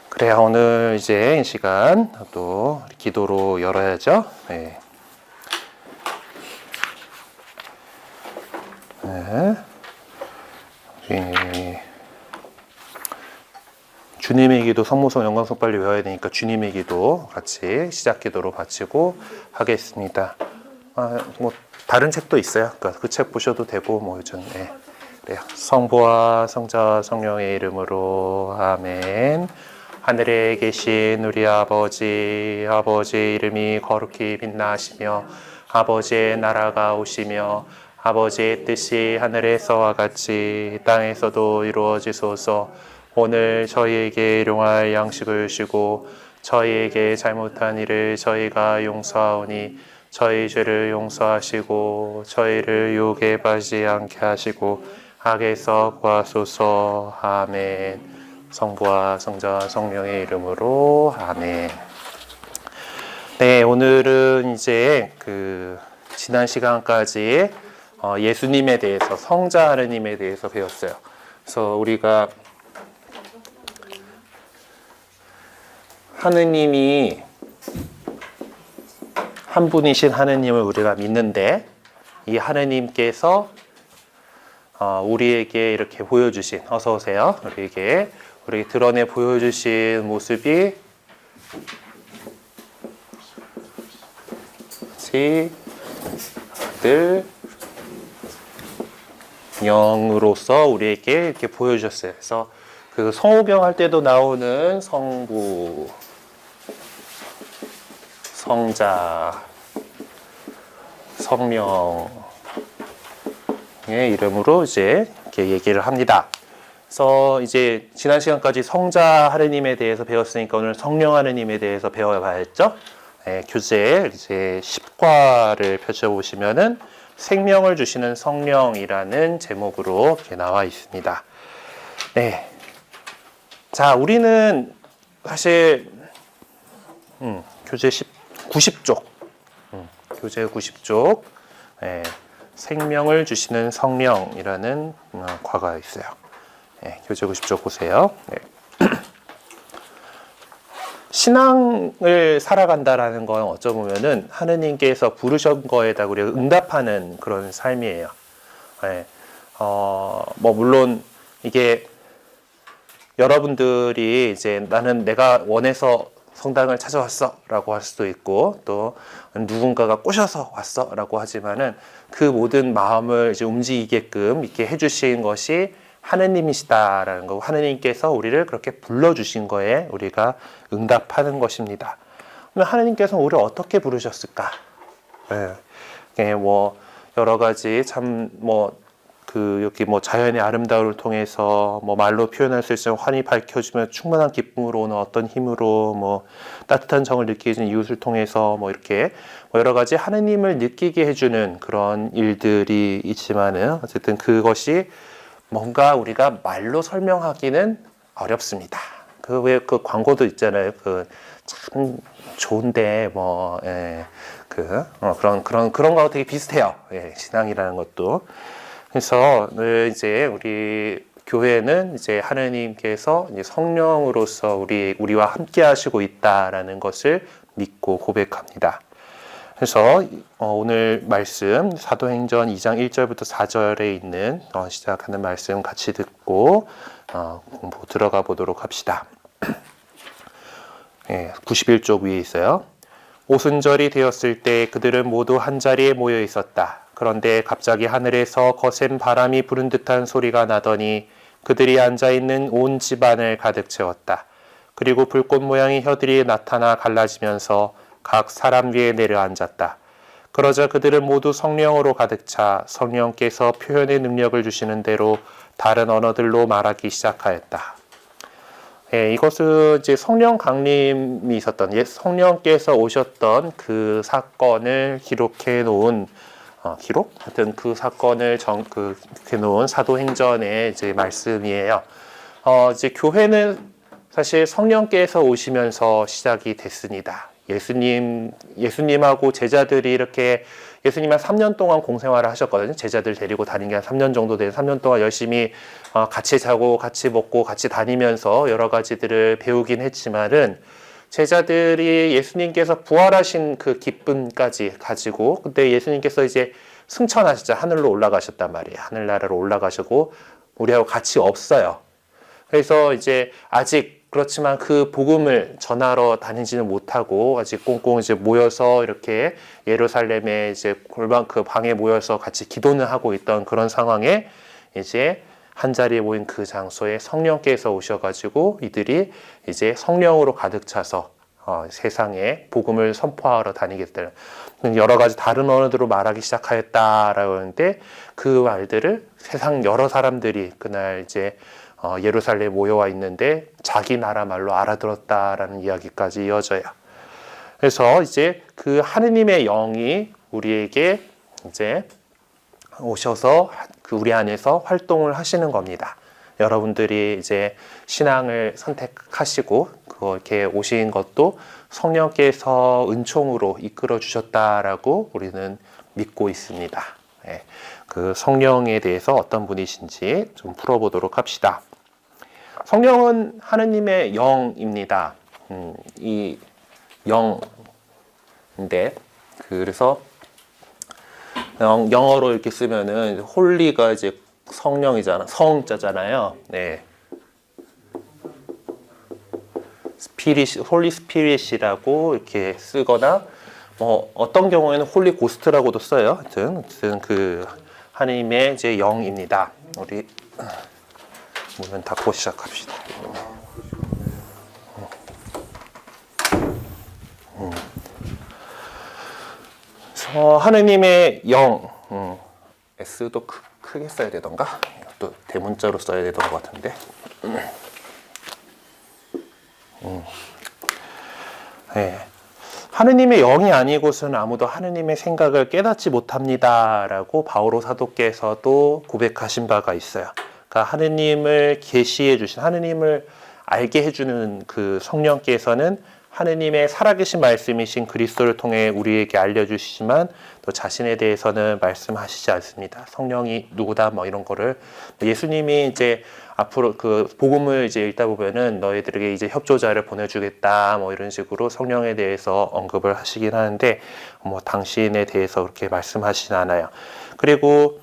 그래야 오늘 이제 이 시간 또 기도로 열어야죠. 네. 네. 주님의 기도 성모성 영광성 빨리 외워야 되니까 주님의 기도 같이 시작 기도로 바치고 하겠습니다. 뭐 다른 책도 있어요. 그러니까 그 책 보셔도 되고 뭐 요즘 네. 그래요. 성부와 성자와 성령의 이름으로 아멘. 하늘에 계신 우리 아버지의 이름이 거룩히 빛나시며 아버지의 나라가 오시며 아버지의 뜻이 하늘에서와 같이 땅에서도 이루어지소서. 오늘 저희에게 일용할 양식을 주시고 저희에게 잘못한 일을 저희가 용서하오니 저희 죄를 용서하시고 저희를 유혹에 빠지지 않게 하시고 악에서 구하소서. 아멘. 성부와 성자와 성령의 이름으로 아멘. 네, 오늘은 이제 지난 시간까지 예수님에 대해서 성자 하느님에 대해서 배웠어요. 그래서 우리가 하느님이 한 분이신 하느님을 우리가 믿는데 이 하느님께서 우리에게 이렇게 보여주신 어서 오세요. 우리에게 드러내 보여주신 모습이 아들 영으로서 우리에게 이렇게 보여주셨어요. 그래서 그 성호경 할 때도 나오는 성부, 성자, 성령의 이름으로 이제 이렇게 얘기를 합니다. 그래서 이제 지난 시간까지 성자 하느님에 대해서 배웠으니까 오늘 성령 하느님에 대해서 배워봐야겠죠? 네, 교재 이제 10과를 펼쳐보시면은 생명을 주시는 성령이라는 제목으로 이렇게 나와 있습니다. 네. 자, 우리는 사실 교재 90쪽 교재 90쪽 네, 생명을 주시는 성령이라는 과가 있어요. 네, 교재 90쪽 보세요. 네. 신앙을 살아간다라는 건 어쩌보면은 하느님께서 부르신 거에다 우리가 응답하는 그런 삶이에요. 네. 뭐 물론 이게 여러분들이 이제 나는 내가 원해서 성당을 찾아왔어 라고 할 수도 있고 또 누군가가 꼬셔서 왔어 라고 하지만은 그 모든 마음을 이제 움직이게끔 이렇게 해주신 것이 하느님이시다라는 거고 하느님께서 우리를 그렇게 불러주신 거에 우리가 응답하는 것입니다. 그러면 하느님께서 우리를 어떻게 부르셨을까? 네. 뭐 여러 가지 참 여기 자연의 아름다움을 통해서 말로 표현할 수 있으면 환히 밝혀주면 충만한 기쁨으로 오는 어떤 힘으로 따뜻한 정을 느끼게 해주는 이웃을 통해서 이렇게 여러 가지 하느님을 느끼게 해주는 그런 일들이 있지만은 어쨌든 그것이 뭔가 우리가 말로 설명하기는 어렵습니다. 왜 그 광고도 있잖아요. 참 좋은데 그런 거하고 되게 비슷해요. 예, 신앙이라는 것도. 그래서 이제 우리 교회는 이제 하느님께서 이제 성령으로서 우리와 함께 하시고 있다라는 것을 믿고 고백합니다. 그래서 오늘 말씀 사도행전 2장 1절부터 4절에 있는 시작하는 말씀 같이 듣고 공부 들어가 보도록 합시다. 네, 91쪽 위에 있어요. 오순절이 되었을 때 그들은 모두 한자리에 모여 있었다. 그런데 갑자기 하늘에서 거센 바람이 부는 듯한 소리가 나더니 그들이 앉아있는 온 집안을 가득 채웠다. 그리고 불꽃 모양의 혀들이 나타나 갈라지면서 각 사람 위에 내려앉았다. 그러자 그들은 모두 성령으로 가득 차 성령께서 표현의 능력을 주시는 대로 다른 언어들로 말하기 시작하였다. 예, 이것은 이제 성령 강림이 있었던 성령께서 오셨던 그 사건을 기록해 놓은 하여튼 그 사건을 기록해 놓은 사도행전의 이제 말씀이에요. 이제 교회는 사실 성령께서 오시면서 시작이 됐습니다. 예수님하고 제자들이 이렇게 예수님 한 3년 동안 공생활을 하셨거든요. 제자들 데리고 다닌 게 한 3년 정도 된 3년 동안 열심히 같이 자고 같이 먹고 같이 다니면서 여러 가지들을 배우긴 했지만은 제자들이 예수님께서 부활하신 그 기쁨까지 가지고 그때 예수님께서 이제 승천하시자 하늘로 올라가셨단 말이에요. 하늘나라로 올라가시고 우리하고 같이 없어요. 그래서 이제 아직 그렇지만 그 복음을 전하러 다니지는 못하고 아직 꽁꽁 이제 모여서 이렇게 예루살렘에 이제 골방 그 방에 모여서 같이 기도는 하고 있던 그런 상황에 이제 한 자리에 모인 그 장소에 성령께서 오셔가지고 이들이 이제 성령으로 가득 차서 세상에 복음을 선포하러 다니게 되는 여러 가지 다른 언어로 말하기 시작하였다라고 하는데 그 말들을 세상 여러 사람들이 그날 이제 예루살렘에 모여와 있는데 자기 나라 말로 알아들었다라는 이야기까지 이어져요. 그래서 이제 그 하느님의 영이 우리에게 이제 오셔서 그 우리 안에서 활동을 하시는 겁니다. 여러분들이 이제 신앙을 선택하시고 그렇게 오신 것도 성령께서 은총으로 이끌어 주셨다라고 우리는 믿고 있습니다. 네, 그 성령에 대해서 어떤 분이신지 좀 풀어보도록 합시다. 성령은 하느님의 영입니다. 이 영인데 그래서 영어로 이렇게 쓰면은 홀리가 이제 성령이잖아, 성자잖아요. 네. 스피릿, 홀리 스피릿이라고 이렇게 쓰거나 뭐 어떤 경우에는 홀리 고스트라고도 써요. 하여튼 그 하느님의 이제 영입니다. 우리 문을 닫고 시작합시다. 하느님의 영, S도 크게 써야 되던가? 또 대문자로 써야 되던 것 같은데. 네. 하느님의 영이 아니고서는 아무도 하느님의 생각을 깨닫지 못합니다라고 바오로 사도께서도 고백하신 바가 있어요. 그러니까 하느님을 계시해 주신, 하느님을 알게 해주는 그 성령께서는 하느님의 살아계신 말씀이신 그리스도를 통해 우리에게 알려주시지만 또 자신에 대해서는 말씀하시지 않습니다. 성령이 누구다 뭐 이런 거를 예수님이 이제 앞으로 그 복음을 이제 읽다 보면은 너희들에게 이제 협조자를 보내주겠다 뭐 이런 식으로 성령에 대해서 언급을 하시긴 하는데 뭐 당신에 대해서 그렇게 말씀하시진 않아요. 그리고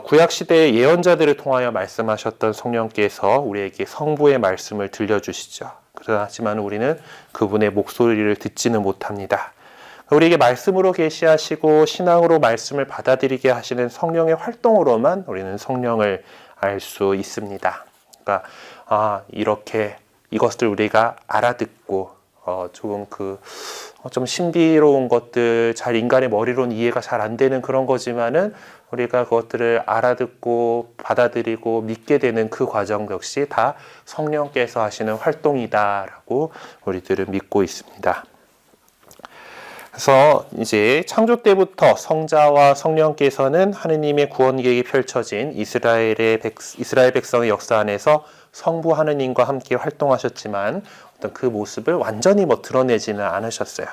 구약 시대의 예언자들을 통하여 말씀하셨던 성령께서 우리에게 성부의 말씀을 들려주시죠. 하지만 우리는 그분의 목소리를 듣지는 못합니다. 우리에게 말씀으로 계시하시고 신앙으로 말씀을 받아들이게 하시는 성령의 활동으로만 우리는 성령을 알 수 있습니다. 그러니까 이렇게 이것을 우리가 알아듣고 조금 좀 신비로운 것들 잘 인간의 머리로는 이해가 잘 안 되는 그런 거지만은 우리가 그것들을 알아듣고 받아들이고 믿게 되는 그 과정 역시 다 성령께서 하시는 활동이다라고 우리들은 믿고 있습니다. 그래서 이제 창조 때부터 성자와 성령께서는 하느님의 구원 계획이 펼쳐진 이스라엘 백성의 역사 안에서 성부 하느님과 함께 활동하셨지만 어떤 그 모습을 완전히 드러내지는 않으셨어요.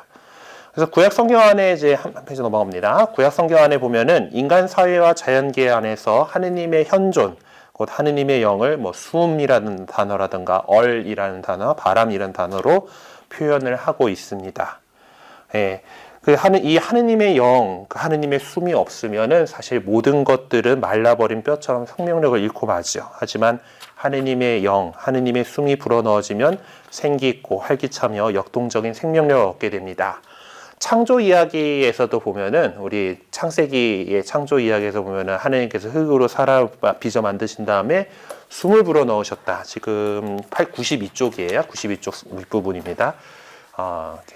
그래서 구약 성경 안에 이제 한 페이지 넘어갑니다. 구약 성경 안에 보면은 인간 사회와 자연계 안에서 하느님의 현존, 곧 하느님의 영을 숨이라는 단어라든가 얼이라는 단어, 바람이라는 단어로 표현을 하고 있습니다. 예. 이 하느님의 영, 그 하느님의 숨이 없으면은 사실 모든 것들은 말라버린 뼈처럼 생명력을 잃고 마죠. 하지만 하느님의 영, 하느님의 숨이 불어넣어지면 생기 있고 활기차며 역동적인 생명력을 얻게 됩니다. 창조 이야기에서도 보면은 우리 창세기의 창조 이야기에서 보면은 하느님께서 흙으로 사람을 빚어 만드신 다음에 숨을 불어넣으셨다. 지금 92쪽이에요. 92쪽 윗부분입니다.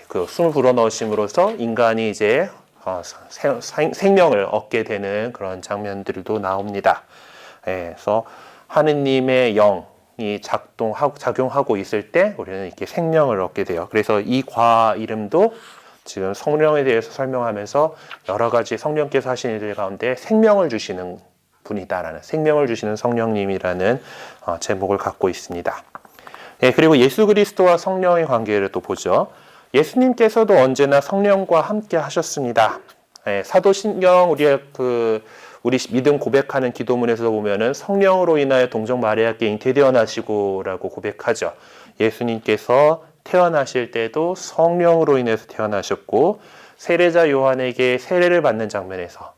그 숨을 불어넣으심으로써 인간이 이제 생명을 얻게 되는 그런 장면들도 나옵니다. 그래서 하느님의 영이 작용하고 있을 때 우리는 이렇게 생명을 얻게 돼요. 그래서 이 과 이름도 지금 성령에 대해서 설명하면서 여러 가지 성령께서 하시는 일들 가운데 생명을 주시는 분이다라는, 생명을 주시는 성령님이라는 제목을 갖고 있습니다. 그리고 예수 그리스도와 성령의 관계를 또 보죠. 예수님께서도 언제나 성령과 함께 하셨습니다. 사도신경 우리 믿음 고백하는 기도문에서 보면은 성령으로 인하여 동정 마리아께 잉태되어나시고라고 고백하죠. 예수님께서 태어나실 때도 성령으로 인해서 태어나셨고 세례자 요한에게 세례를 받는 장면에서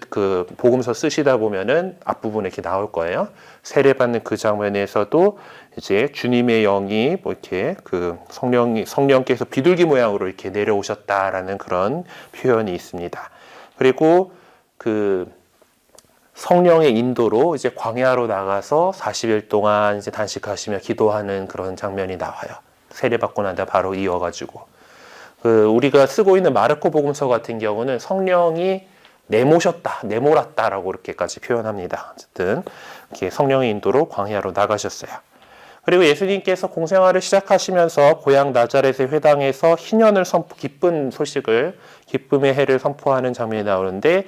그 복음서 쓰시다 보면은 앞부분에 이렇게 나올 거예요. 세례 받는 그 장면에서도 이제 주님의 영이 뭐 이렇게 그 성령께서 비둘기 모양으로 이렇게 내려오셨다라는 그런 표현이 있습니다. 그리고 그 성령의 인도로 이제 광야로 나가서 40일 동안 이제 단식하시며 기도하는 그런 장면이 나와요. 세례 받고 난 다음에 바로 이어가지고 우리가 쓰고 있는 마르코 복음서 같은 경우는 성령이 내몰았다라고 이렇게까지 표현합니다. 어쨌든 이렇게 성령의 인도로 광야로 나가셨어요. 그리고 예수님께서 공생활을 시작하시면서 고향 나자렛의 회당에서 희년을 기쁜 소식을 기쁨의 해를 선포하는 장면이 나오는데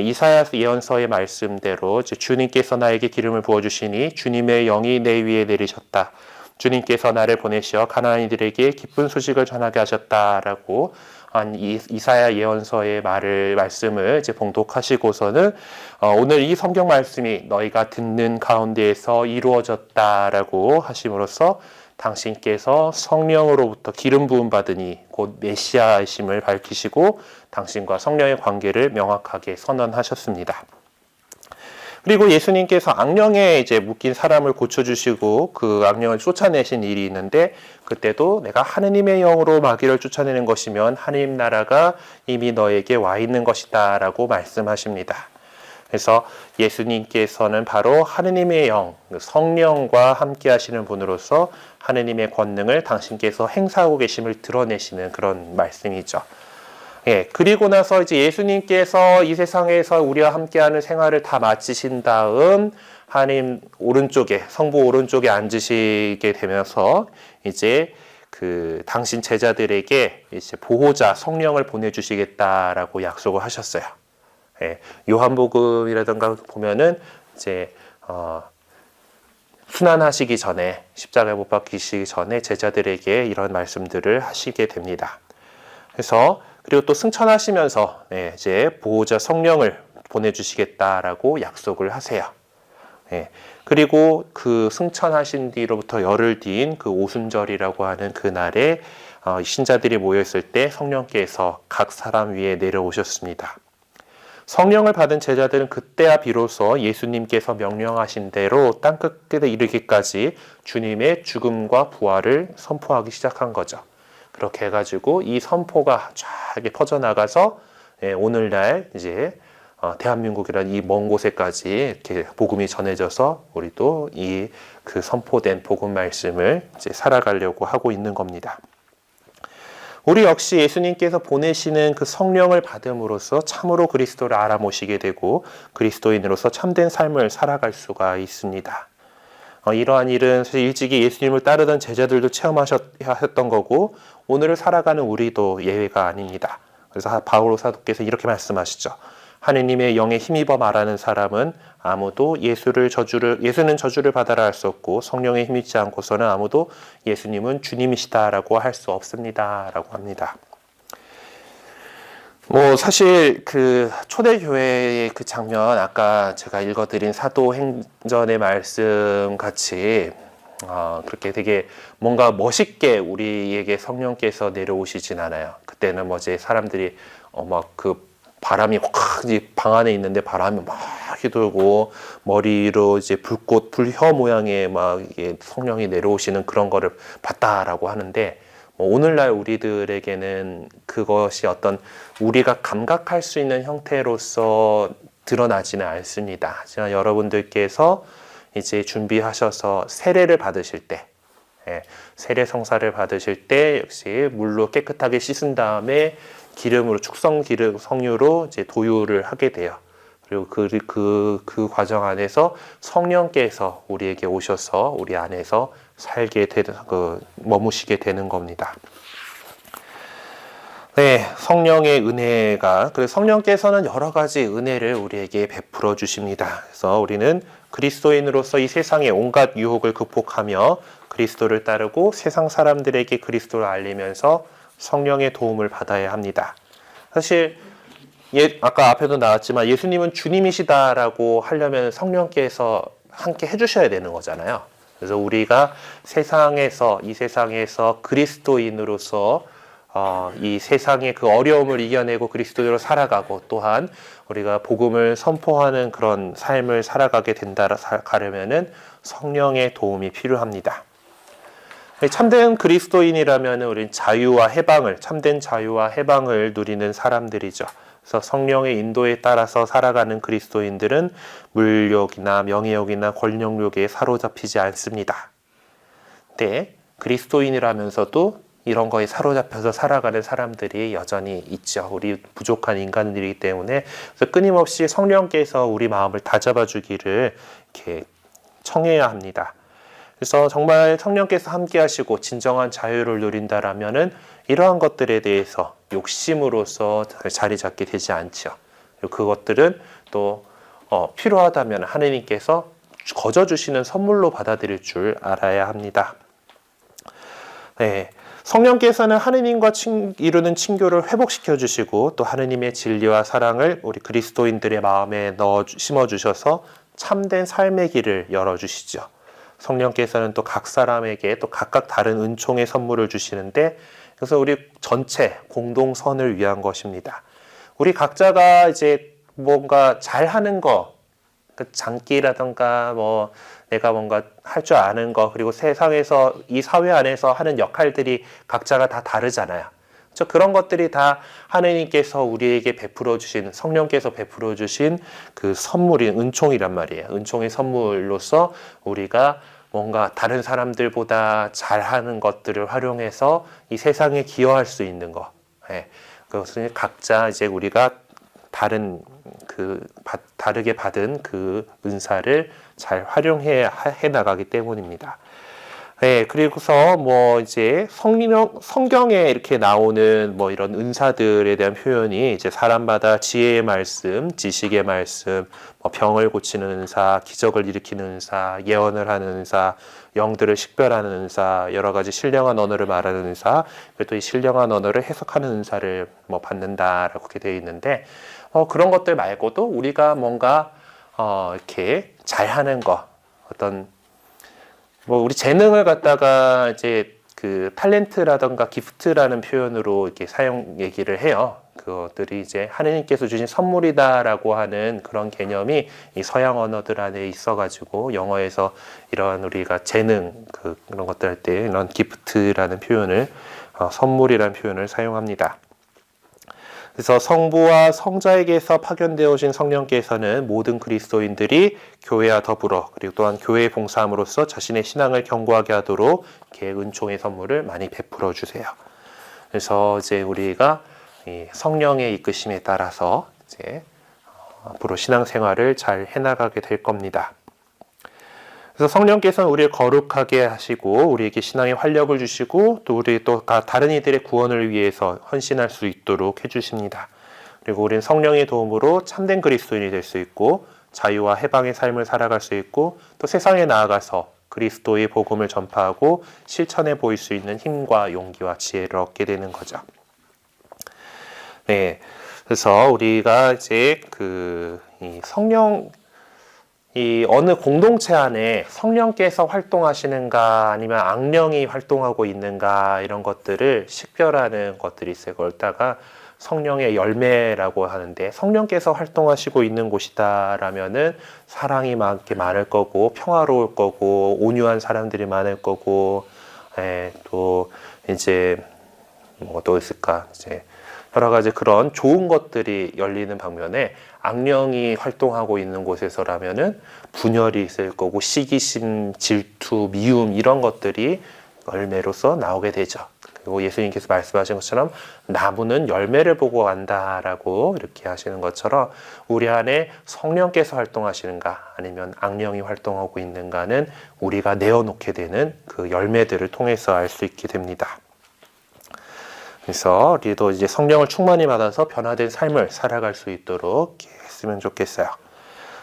이사야 예언서의 말씀대로 주님께서 나에게 기름을 부어주시니 주님의 영이 내 위에 내리셨다. 주님께서 나를 보내시어 가나안인들에게 기쁜 소식을 전하게 하셨다라고 한 이사야 예언서의 말씀을 이제 봉독하시고서는 오늘 이 성경 말씀이 너희가 듣는 가운데에서 이루어졌다라고 하심으로써 당신께서 성령으로부터 기름 부음 받으니 곧 메시아이심을 밝히시고 당신과 성령의 관계를 명확하게 선언하셨습니다. 그리고 예수님께서 악령에 이제 묶인 사람을 고쳐주시고 그 악령을 쫓아내신 일이 있는데 그때도 내가 하느님의 영으로 마귀를 쫓아내는 것이면 하느님 나라가 이미 너에게 와 있는 것이다 라고 말씀하십니다. 그래서 예수님께서는 바로 하느님의 영, 성령과 함께 하시는 분으로서 하느님의 권능을 당신께서 행사하고 계심을 드러내시는 그런 말씀이죠. 그리고 나서 이제 예수님께서 이 세상에서 우리와 함께하는 생활을 다 마치신 다음 하나님 오른쪽에 성부 오른쪽에 앉으시게 되면서 이제 그 당신 제자들에게 이제 보호자 성령을 보내주시겠다라고 약속을 하셨어요. 요한복음이라든가 보면은 이제 순환하시기 전에 십자가에 못 박히시기 전에 제자들에게 이런 말씀들을 하시게 됩니다. 그리고 또 승천하시면서 이제 보호자 성령을 보내주시겠다라고 약속을 하세요. 그리고 그 승천하신 뒤로부터 열흘 뒤인 그 오순절이라고 하는 그날에 신자들이 모였을 때 성령께서 각 사람 위에 내려오셨습니다. 성령을 받은 제자들은 그때야 비로소 예수님께서 명령하신 대로 땅끝에 이르기까지 주님의 죽음과 부활을 선포하기 시작한 거죠. 그렇게 해가지고 이 선포가 쫙 퍼져나가서 오늘날 이제 대한민국이라는 이 먼 곳에까지 이렇게 복음이 전해져서 우리도 이 그 선포된 복음 말씀을 이제 살아가려고 하고 있는 겁니다. 우리 역시 예수님께서 보내시는 그 성령을 받음으로써 참으로 그리스도를 알아모시게 되고 그리스도인으로서 참된 삶을 살아갈 수가 있습니다. 이러한 일은 사실 일찍이 예수님을 따르던 제자들도 체험하셨던 거고 오늘을 살아가는 우리도 예외가 아닙니다. 그래서 바울 사도께서 이렇게 말씀하시죠. 하느님의 영에 힘입어 말하는 사람은 아무도 예수는 저주를 받아라 할 수 없고 성령에 힘입지 않고서는 아무도 예수님은 주님이시다라고 할 수 없습니다라고 합니다. 사실 그 초대교회의 그 장면 아까 제가 읽어드린 사도행전의 말씀 같이 그렇게 되게 뭔가 멋있게 우리에게 성령께서 내려오시진 않아요. 그때는 이제 사람들이 막 그 바람이 확 방 안에 있는데 바람이 막 휘돌고 머리로 이제 불혀 모양의 막 이게 성령이 내려오시는 그런 거를 봤다라고 하는데 오늘날 우리들에게는 그것이 어떤 우리가 감각할 수 있는 형태로서 드러나지는 않습니다. 하지만 여러분들께서 이제 준비하셔서 세례를 받으실 때, 세례 성사를 받으실 때 역시 물로 깨끗하게 씻은 다음에 기름으로 축성 기름 성유로 이제 도유를 하게 돼요. 그리고 그 과정 안에서 성령께서 우리에게 오셔서 우리 안에서 살게 되는 머무시게 되는 겁니다. 성령의 은혜가 그래서 성령께서는 여러 가지 은혜를 우리에게 베풀어 주십니다. 그래서 우리는 그리스도인으로서 이 세상의 온갖 유혹을 극복하며 그리스도를 따르고 세상 사람들에게 그리스도를 알리면서 성령의 도움을 받아야 합니다. 사실 아까 앞에도 나왔지만 예수님은 주님이시다라고 하려면 성령께서 함께 해주셔야 되는 거잖아요. 그래서 우리가 이 세상에서 그리스도인으로서 이 세상의 그 어려움을 이겨내고 그리스도로 살아가고 또한 우리가 복음을 선포하는 그런 삶을 살아가게 가려면은 성령의 도움이 필요합니다. 참된 그리스도인이라면 우리는 참된 자유와 해방을 누리는 사람들이죠. 그래서 성령의 인도에 따라서 살아가는 그리스도인들은 물욕이나 명예욕이나 권력욕에 사로잡히지 않습니다. 근데 그리스도인이라면서도 이런 거에 사로잡혀서 살아가는 사람들이 여전히 있죠. 우리 부족한 인간들이기 때문에 그래서 끊임없이 성령께서 우리 마음을 다잡아 주기를 이렇게 청해야 합니다. 그래서 정말 성령께서 함께 하시고 진정한 자유를 누린다라면은 이러한 것들에 대해서 욕심으로서 자리 잡게 되지 않죠. 그리고 그것들은 또 필요하다면 하느님께서 거저 주시는 선물로 받아들일 줄 알아야 합니다. 네. 성령께서는 하느님과 이루는 친교를 회복시켜 주시고 또 하느님의 진리와 사랑을 우리 그리스도인들의 마음에 심어 주셔서 참된 삶의 길을 열어 주시죠. 성령께서는 또 각 사람에게 또 각각 다른 은총의 선물을 주시는데 그래서 우리 전체 공동선을 위한 것입니다. 우리 각자가 이제 뭔가 잘하는 거, 그 장기라던가 뭐 내가 뭔가 할 줄 아는 거 그리고 세상에서 이 사회 안에서 하는 역할들이 각자가 다 다르잖아요. 그런 것들이 다 하느님께서 우리에게 베풀어 주신 성령께서 베풀어 주신 그 선물인 은총이란 말이에요. 은총의 선물로서 우리가 뭔가 다른 사람들보다 잘하는 것들을 활용해서 이 세상에 기여할 수 있는 거. 그것은 각자 이제 우리가 다르게 받은 그 은사를 잘 활용해 나가기 때문입니다. 네, 그리고서 뭐 이제 성경에 이렇게 나오는 뭐 이런 은사들에 대한 표현이 이제 사람마다 지혜의 말씀, 지식의 말씀, 뭐 병을 고치는 은사, 기적을 일으키는 은사, 예언을 하는 은사, 영들을 식별하는 은사, 여러 가지 신령한 언어를 말하는 은사, 그리고 또 이 신령한 언어를 해석하는 은사를 뭐 받는다라고 이렇게 되어 있는데 그런 것들 말고도 우리가 뭔가 이렇게 잘하는 거 뭐 우리 재능을 갖다가 이제 그 탤런트라던가 기프트라는 표현으로 이렇게 얘기를 해요. 그것들이 이제 하느님께서 주신 선물이다라고 하는 그런 개념이 이 서양 언어들 안에 있어가지고 영어에서 이런 우리가 재능 그런 것들 할 때 이런 기프트라는 표현을 선물이라는 표현을 사용합니다. 그래서 성부와 성자에게서 파견되어 오신 성령께서는 모든 그리스도인들이 교회와 더불어 그리고 또한 교회에 봉사함으로써 자신의 신앙을 견고하게 하도록 이렇게 은총의 선물을 많이 베풀어 주세요. 그래서 이제 우리가 이 성령의 이끄심에 따라서 이제 앞으로 신앙생활을 잘 해나가게 될 겁니다. 그래서 성령께서는 우리를 거룩하게 하시고 우리에게 신앙의 활력을 주시고 또 우리 또 다른 이들의 구원을 위해서 헌신할 수 있도록 해주십니다. 그리고 우리는 성령의 도움으로 참된 그리스도인이 될 수 있고 자유와 해방의 삶을 살아갈 수 있고 또 세상에 나아가서 그리스도의 복음을 전파하고 실천해 보일 수 있는 힘과 용기와 지혜를 얻게 되는 거죠. 네, 그래서 우리가 이제 이 어느 공동체 안에 성령께서 활동하시는가 아니면 악령이 활동하고 있는가 이런 것들을 식별하는 것들이 있어요. 그걸다가 성령의 열매라고 하는데 성령께서 활동하시고 있는 곳이다라면은 사랑이 많을 거고 평화로울 거고 온유한 사람들이 많을 거고 또 이제 뭐 또 있을까 이제 여러 가지 그런 좋은 것들이 열리는 방면에 악령이 활동하고 있는 곳에서라면은 분열이 있을 거고 시기심, 질투, 미움 이런 것들이 열매로서 나오게 되죠. 그리고 예수님께서 말씀하신 것처럼 나무는 열매를 보고 안다라고 이렇게 하시는 것처럼 우리 안에 성령께서 활동하시는가 아니면 악령이 활동하고 있는가는 우리가 내어놓게 되는 그 열매들을 통해서 알 수 있게 됩니다. 그래서 우리도 이제 성령을 충만히 받아서 변화된 삶을 살아갈 수 있도록 했으면 좋겠어요.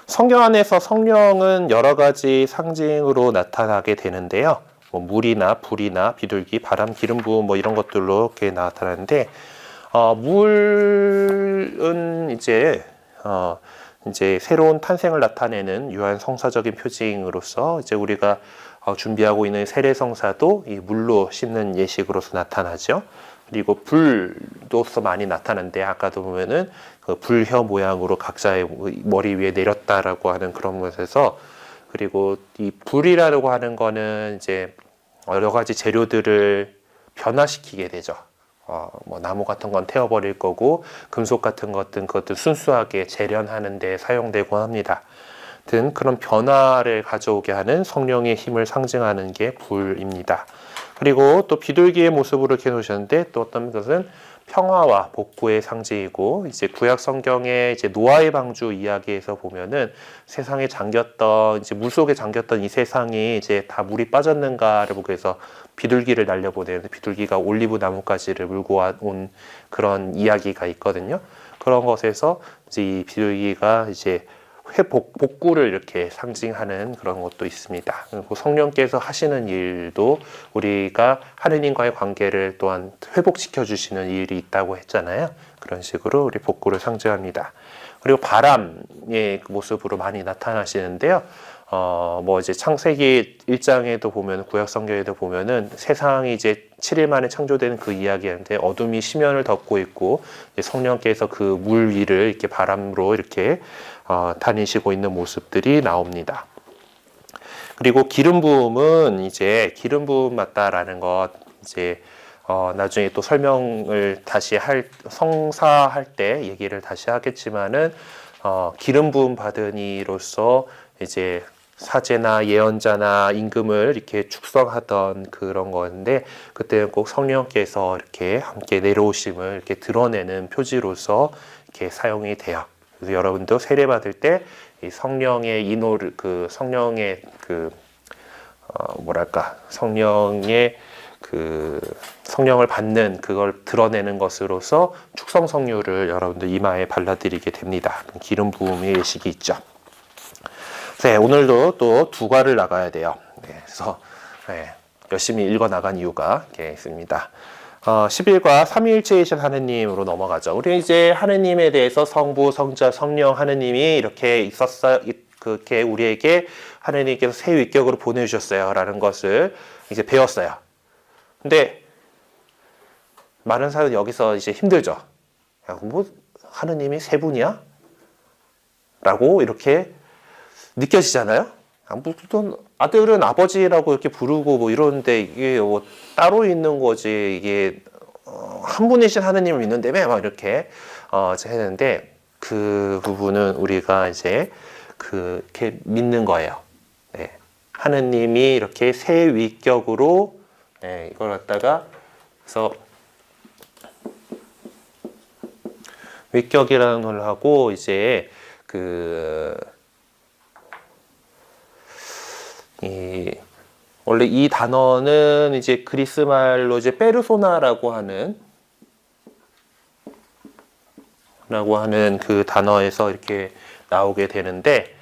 성경 안에서 성령은 여러 가지 상징으로 나타나게 되는데요. 뭐 물이나 불이나 비둘기, 바람, 기름 부음 뭐 이런 것들로 이렇게 나타나는데 물은 이제 새로운 탄생을 나타내는 유한 성사적인 표징으로서 이제 우리가 준비하고 있는 세례성사도 이 물로 씻는 예식으로서 나타나죠. 그리고 불도서 많이 나타나는데 아까도 보면은 그 불혀 모양으로 각자의 머리 위에 내렸다라고 하는 그런 것에서 그리고 이 불이라고 하는 거는 이제 여러 가지 재료들을 변화시키게 되죠. 뭐 나무 같은 건 태워버릴 거고 금속 같은 것든 그것도 순수하게 재련하는 데 사용되고 합니다. 등 그런 변화를 가져오게 하는 성령의 힘을 상징하는 게 불입니다. 그리고 또 비둘기의 모습으로 이렇게 놓으셨는데 또 어떤 것은 평화와 복구의 상징이고 이제 구약 성경의 이제 노아의 방주 이야기에서 보면은 세상에 잠겼던 이제 물 속에 잠겼던 이 세상이 이제 다 물이 빠졌는가를 보기 위해서 비둘기를 날려보내는데 비둘기가 올리브 나뭇가지를 물고 온 그런 이야기가 있거든요. 그런 것에서 이제 이 비둘기가 이제 복구를 이렇게 상징하는 그런 것도 있습니다. 그리고 성령께서 하시는 일도 우리가 하느님과의 관계를 또한 회복시켜 주시는 일이 있다고 했잖아요. 그런 식으로 우리 복구를 상징합니다. 그리고 바람의 모습으로 많이 나타나시는데요. 뭐 이제 창세기 1장에도 보면 구약 성경에도 보면은 세상이 이제 7일 만에 창조되는 그 이야기인데 어둠이 시면을 덮고 있고 성령께서 그 물 위를 이렇게 바람으로 이렇게 다니시고 있는 모습들이 나옵니다. 그리고 기름 부음은 이제 기름 부음 맞다라는 것 이제 나중에 또 설명을 다시 성사할 때 얘기를 다시 하겠지만은 기름 부음 받은 이로서 이제 사제나 예언자나 임금을 이렇게 축성하던 그런 건데 그때는 꼭 성령께서 이렇게 함께 내려오심을 이렇게 드러내는 표지로서 이렇게 사용이 돼요. 그래서 여러분도 세례 받을 때 이 성령의 인호를 그 성령의 그 성령의 그 성령을 받는 그걸 드러내는 것으로서 축성 성유를 여러분들 이마에 발라드리게 됩니다. 기름 부음의 예식이 있죠. 네, 오늘도 또 두 과를 나가야 돼요. 네, 그래서 열심히 읽어 나간 이유가 이렇게 있습니다. 11과 삼위일체이신 하느님으로 넘어가죠. 우리 이제 하느님에 대해서 성부, 성자, 성령 하느님이 이렇게 있었어, 그렇게 우리에게 하느님께서 새 위격으로 보내주셨어요라는 것을 이제 배웠어요. 근데 많은 사람은 여기서 이제 힘들죠. 야, 뭐 하느님이 세 분이야? 라고 이렇게 느껴지잖아요. 무슨 아들은 아버지라고 이렇게 부르고 뭐 이러는데 이게 뭐 따로 있는 거지 이게 한 분이신 하느님을 믿는다며 막 이렇게 했는데 그 부분은 우리가 이제 그렇게 믿는 거예요. 네. 하느님이 이렇게 새 위격으로 이걸 갖다가 그래서 위격이라는 걸 하고 이제 원래 이 단어는 이제 그리스 말로 이제 페르소나라고 하는 그 단어에서 이렇게 나오게 되는데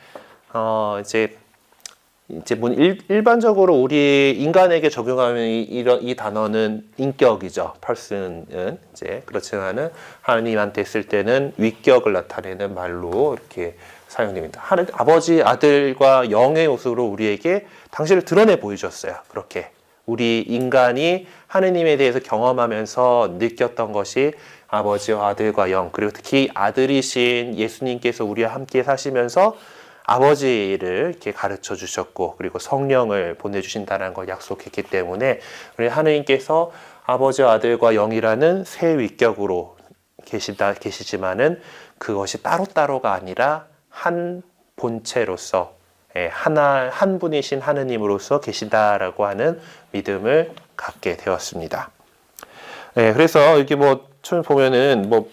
이제 일반적으로 우리 인간에게 적용하면 이 단어는 인격이죠. person은 이제 그렇지만은 하나님한테 쓸 때는 위격을 나타내는 말로 이렇게 사용됩니다. 아버지, 아들과 영의 모습으로 우리에게 당신을 드러내 보여줬어요. 그렇게 우리 인간이 하느님에 대해서 경험하면서 느꼈던 것이 아버지와 아들과 영, 그리고 특히 아들이신 예수님께서 우리와 함께 사시면서 아버지를 이렇게 가르쳐 주셨고 그리고 성령을 보내주신다는 걸 약속했기 때문에 우리 하느님께서 아버지와 아들과 영이라는 새 위격으로 계시지만은 그것이 따로따로가 아니라 한 본체로서 한 분이신 하느님으로서 계시다라고 하는 믿음을 갖게 되었습니다. 그래서 이게 뭐 처음 보면은 뭐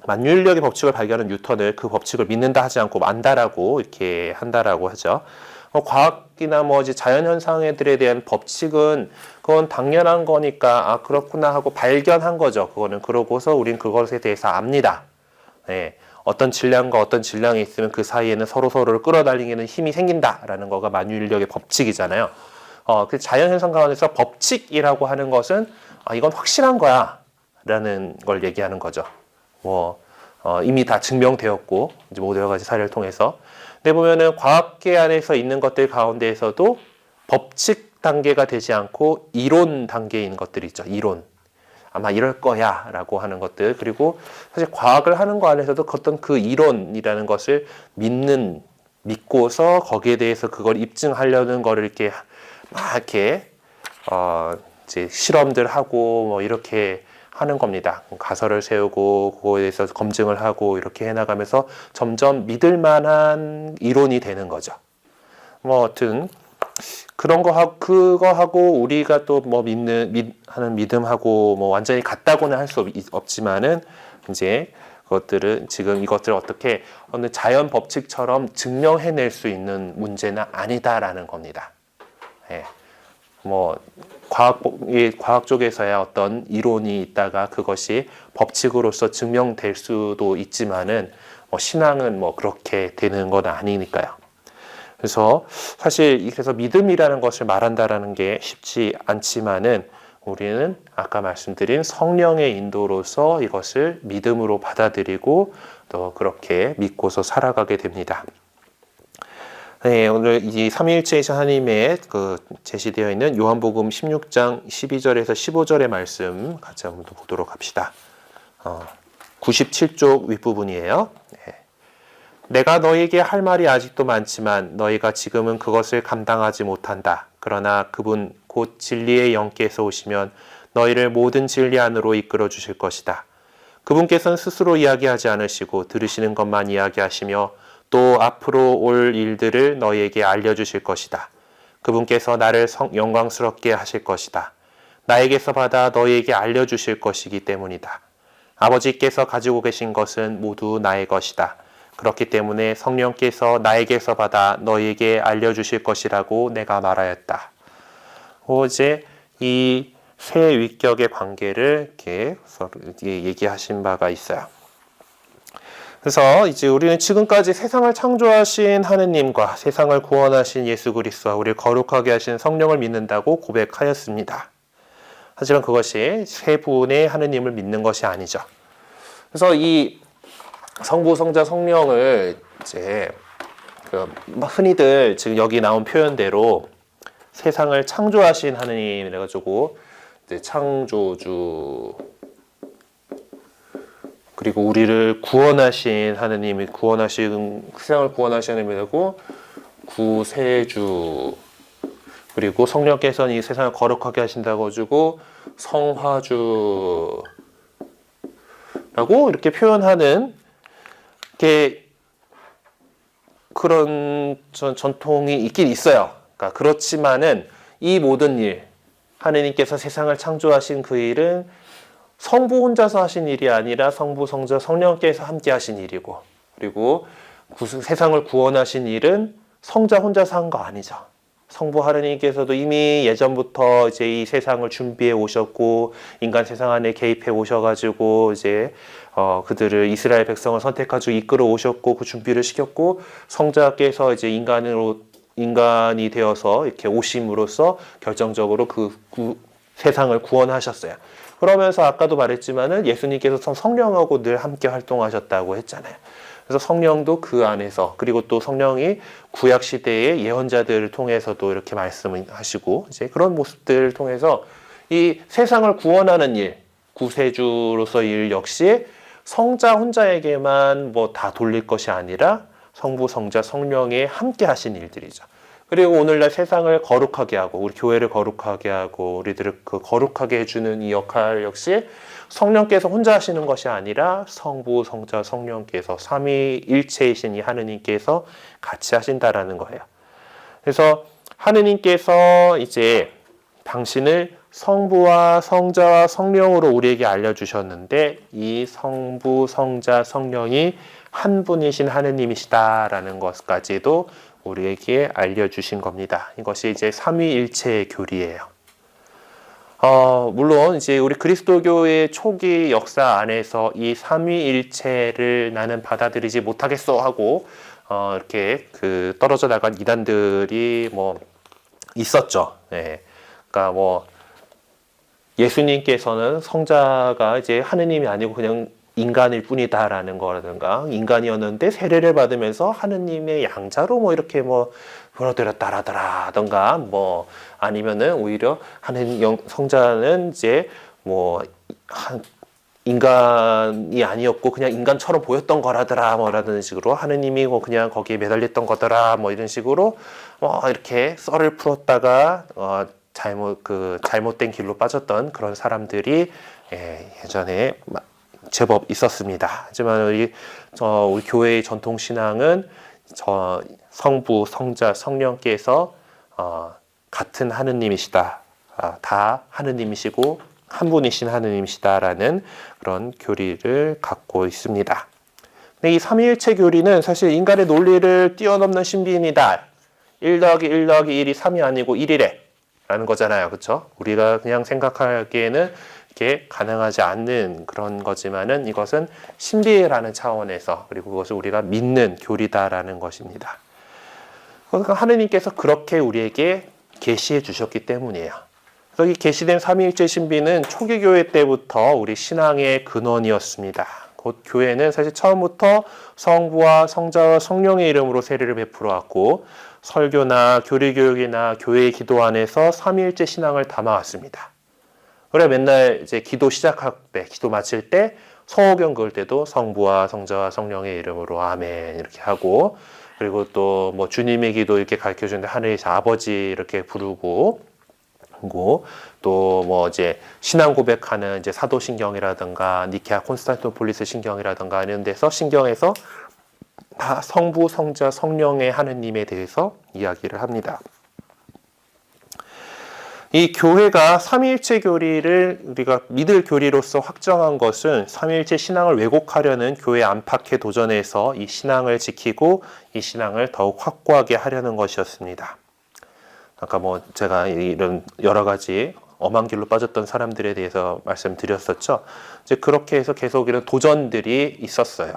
만유인력의 법칙을 발견한 뉴턴을 그 법칙을 믿는다 하지 않고 안다라고 이렇게 한다라고 하죠. 과학이나 뭐 이제 자연 현상들에 대한 법칙은 그건 당연한 거니까 그렇구나 하고 발견한 거죠. 그거는 그러고서 우린 그것에 대해서 압니다. 어떤 질량과 어떤 질량이 있으면 그 사이에는 서로를 끌어당기는 힘이 생긴다라는 거가 만유인력의 법칙이잖아요. 그 자연 현상 가운데서 법칙이라고 하는 것은 이건 확실한 거야 있다라는 걸 얘기하는 거죠. 이미 다 증명되었고 이제 뭐 여러 가지 사례를 통해서. 근데 보면은 과학계 안에서 있는 것들 가운데에서도 법칙 단계가 되지 않고 이론 단계에 있는 것들이 있죠. 이론. 아마 이럴 거야 라고 하는 것들. 그리고 사실 과학을 하는 거 안에서도 어떤 그 이론이라는 것을 믿고서 거기에 대해서 그걸 입증하려는 거를 이렇게 막 이렇게 이제 실험들 하고 뭐 이렇게 하는 겁니다. 가설을 세우고 그거에 대해서 검증을 하고 이렇게 해나가면서 점점 믿을 만한 이론이 되는 거죠. 뭐 아무튼 그런 거 하고 그거 하고 우리가 또 뭐 하는 믿음하고 뭐 완전히 같다고는 할 수 없지만은 이제 그것들은 지금 이것들을 어떻게 어느 자연 법칙처럼 증명해낼 수 있는 문제는 아니다라는 겁니다. 예. 뭐 과학 쪽에서야 어떤 이론이 있다가 그것이 법칙으로서 증명될 수도 있지만은 신앙은 뭐 그렇게 되는 건 아니니까요. 그래서 사실 그래서 믿음이라는 것을 말한다라는 게 쉽지 않지만은 우리는 아까 말씀드린 성령의 인도로서 이것을 믿음으로 받아들이고 또 그렇게 믿고서 살아가게 됩니다. 네, 오늘 이 삼위일체이신 하나님의 그 제시되어 있는 요한복음 16장 12절에서 15절의 말씀 같이 한번 보도록 합시다. 97쪽 윗부분이에요. 네. 내가 너희에게 할 말이 아직도 많지만 너희가 지금은 그것을 감당하지 못한다. 그러나 그분 곧 진리의 영께서 오시면 너희를 모든 진리 안으로 이끌어 주실 것이다. 그분께서는 스스로 이야기하지 않으시고 들으시는 것만 이야기하시며 또 앞으로 올 일들을 너희에게 알려주실 것이다. 그분께서 나를 영광스럽게 하실 것이다. 나에게서 받아 너희에게 알려주실 것이기 때문이다. 아버지께서 가지고 계신 것은 모두 나의 것이다. 그렇기 때문에 성령께서 나에게서 받아 너희에게 알려주실 것이라고 내가 말하였다. 이제 이 세 위격의 관계를 이렇게 얘기하신 바가 있어요. 그래서 이제 우리는 지금까지 세상을 창조하신 하느님과 세상을 구원하신 예수 그리스도와 우리를 거룩하게 하신 성령을 믿는다고 고백하였습니다. 하지만 그것이 세 분의 하느님을 믿는 것이 아니죠. 그래서 이 성부, 성자, 성령을 이제 흔히들 지금 여기 나온 표현대로 세상을 창조하신 하느님 이래가지고 이제 창조주 그리고 우리를 구원하신 하느님이 세상을 구원하신 하느님이라고 구세주 그리고 성령께서는 이 세상을 거룩하게 하신다고 해주고 성화주라고 이렇게 표현하는 게 그런 전통이 있긴 있어요. 그러니까 그렇지만은 이 모든 일 하느님께서 세상을 창조하신 그 일은 성부 혼자서 하신 일이 아니라 성부, 성자, 성령께서 함께 하신 일이고 그리고 세상을 구원하신 일은 성자 혼자서 한 거 아니죠. 성부 하느님께서도 이미 예전부터 이제 이 세상을 준비해 오셨고 인간 세상 안에 개입해 오셔가지고 이제 그들을 이스라엘 백성을 선택하시고 이끌어 오셨고 그 준비를 시켰고 성자께서 이제 인간이 되어서 이렇게 오심으로써 결정적으로 그 세상을 구원하셨어요. 그러면서 아까도 말했지만은 예수님께서 성령하고 늘 함께 활동하셨다고 했잖아요. 그래서 성령도 그 안에서 그리고 또 성령이 구약 시대의 예언자들을 통해서도 이렇게 말씀을 하시고 이제 그런 모습들을 통해서 이 세상을 구원하는 일, 구세주로서의 일 역시 성자 혼자에게만 뭐 다 돌릴 것이 아니라 성부, 성자, 성령이 함께 하신 일들이죠. 그리고 오늘날 세상을 거룩하게 하고 우리 교회를 거룩하게 하고 우리들을 그 거룩하게 해주는 이 역할 역시 성령께서 혼자 하시는 것이 아니라 성부, 성자, 성령께서 삼위일체이신 이 하느님께서 같이 하신다라는 거예요. 그래서 하느님께서 이제 당신을 성부와 성자와 성령으로 우리에게 알려주셨는데 이 성부, 성자, 성령이 한 분이신 하느님이시다라는 것까지도 우리에게 알려주신 겁니다. 이것이 이제 삼위일체의 교리예요. 물론 이제 우리 그리스도교의 초기 역사 안에서 이 삼위일체를 나는 받아들이지 못하겠어 하고 이렇게 그 떨어져 나간 이단들이 뭐 있었죠. 네. 그러니까 뭐 예수님께서는 성자가 이제 하느님이 아니고 그냥 인간일 뿐이다라는 거라든가, 인간이었는데 세례를 받으면서 하느님의 양자로 뭐 이렇게 뭐 불어들였다라더라 뭐 아니면은 오히려 하느님 성자는 이제 뭐 인간이 아니었고 그냥 인간처럼 보였던 거라더라 뭐라는 식으로, 하느님이 뭐 그냥 거기에 매달렸던 거더라 뭐 이런 식으로 뭐 이렇게 썰을 풀었다가 잘못된 길로 빠졌던 그런 사람들이 예전에 제법 있었습니다. 하지만 우리 교회의 전통 신앙은 성부, 성자, 성령께서 같은 하느님이시다. 다 하느님이시고 한 분이신 하느님이시다라는 그런 교리를 갖고 있습니다. 근데 이 삼위일체 교리는 사실 인간의 논리를 뛰어넘는 신비입니다. 1 더하기 1 더하기 1이 3이 아니고 1이래 라는 거잖아요. 그렇죠? 우리가 그냥 생각하기에는 이게 가능하지 않는 그런 거지만은 이것은 신비라는 차원에서, 그리고 그것을 우리가 믿는 교리다라는 것입니다. 그러니까 하느님께서 그렇게 우리에게 계시해 주셨기 때문이에요. 그래서 이 계시된 삼위일체 신비는 초기 교회 때부터 우리 신앙의 근원이었습니다. 곧 교회는 사실 처음부터 성부와 성자와 성령의 이름으로 세례를 베풀어 왔고, 설교나 교리 교육이나 교회의 기도 안에서 삼위일체 신앙을 담아왔습니다. 그래 맨날 이제 기도 시작할 때, 기도 마칠 때 서호경 그을 때도 성부와 성자와 성령의 이름으로 아멘 이렇게 하고, 그리고 또 뭐 주님의 기도 이렇게 가르쳐 주는데 하늘에서 아버지 이렇게 부르고, 또 뭐 이제 신앙 고백하는 이제 사도신경이라든가 니케아 콘스탄티노폴리스 신경이라든가 이런 데서 신경에서 다 성부, 성자, 성령의 하느님에 대해서 이야기를 합니다. 이 교회가 삼위일체 교리를 우리가 믿을 교리로서 확정한 것은 삼위일체 신앙을 왜곡하려는 교회 안팎의 도전에서 이 신앙을 지키고 이 신앙을 더욱 확고하게 하려는 것이었습니다. 아까 뭐 제가 이런 여러 가지 엄한 길로 빠졌던 사람들에 대해서 말씀드렸었죠. 이제 그렇게 해서 계속 이런 도전들이 있었어요.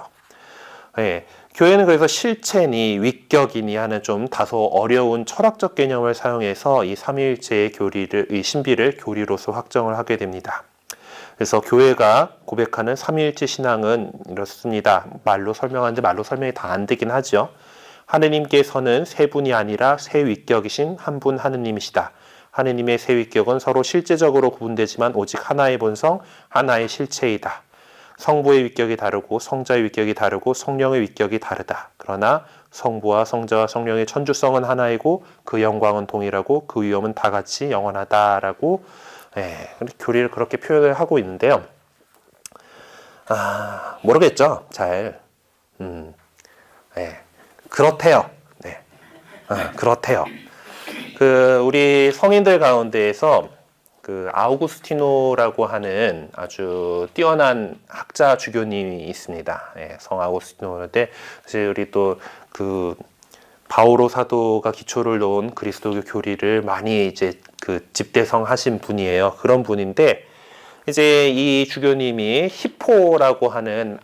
네. 교회는 그래서 실체니 위격이니 하는 좀 다소 어려운 철학적 개념을 사용해서 이 삼위일체의 교리를, 이 신비를 교리로서 확정을 하게 됩니다. 그래서 교회가 고백하는 삼위일체 신앙은 이렇습니다. 말로 설명하는데 말로 설명이 다 안 되긴 하죠. 하느님께서는 세 분이 아니라 세 위격이신 한 분 하느님이시다. 하느님의 세 위격은 서로 실제적으로 구분되지만 오직 하나의 본성, 하나의 실체이다. 성부의 위격이 다르고 성자의 위격이 다르고 성령의 위격이 다르다. 그러나 성부와 성자와 성령의 천주성은 하나이고 그 영광은 동일하고 그 위엄은 다 같이 영원하다라고 교리를 그렇게 표현을 하고 있는데요. 모르겠죠. 잘. 그렇대요. 그렇대요. 우리 성인들 가운데에서 아우구스티노라고 하는 아주 뛰어난 학자 주교님이 있습니다. 성 아우구스티노인데 사실 우리 또 바오로 사도가 기초를 놓은 그리스도교 교리를 많이 이제 집대성하신 분이에요. 그런 분인데 이제 이 주교님이 히포라고 하는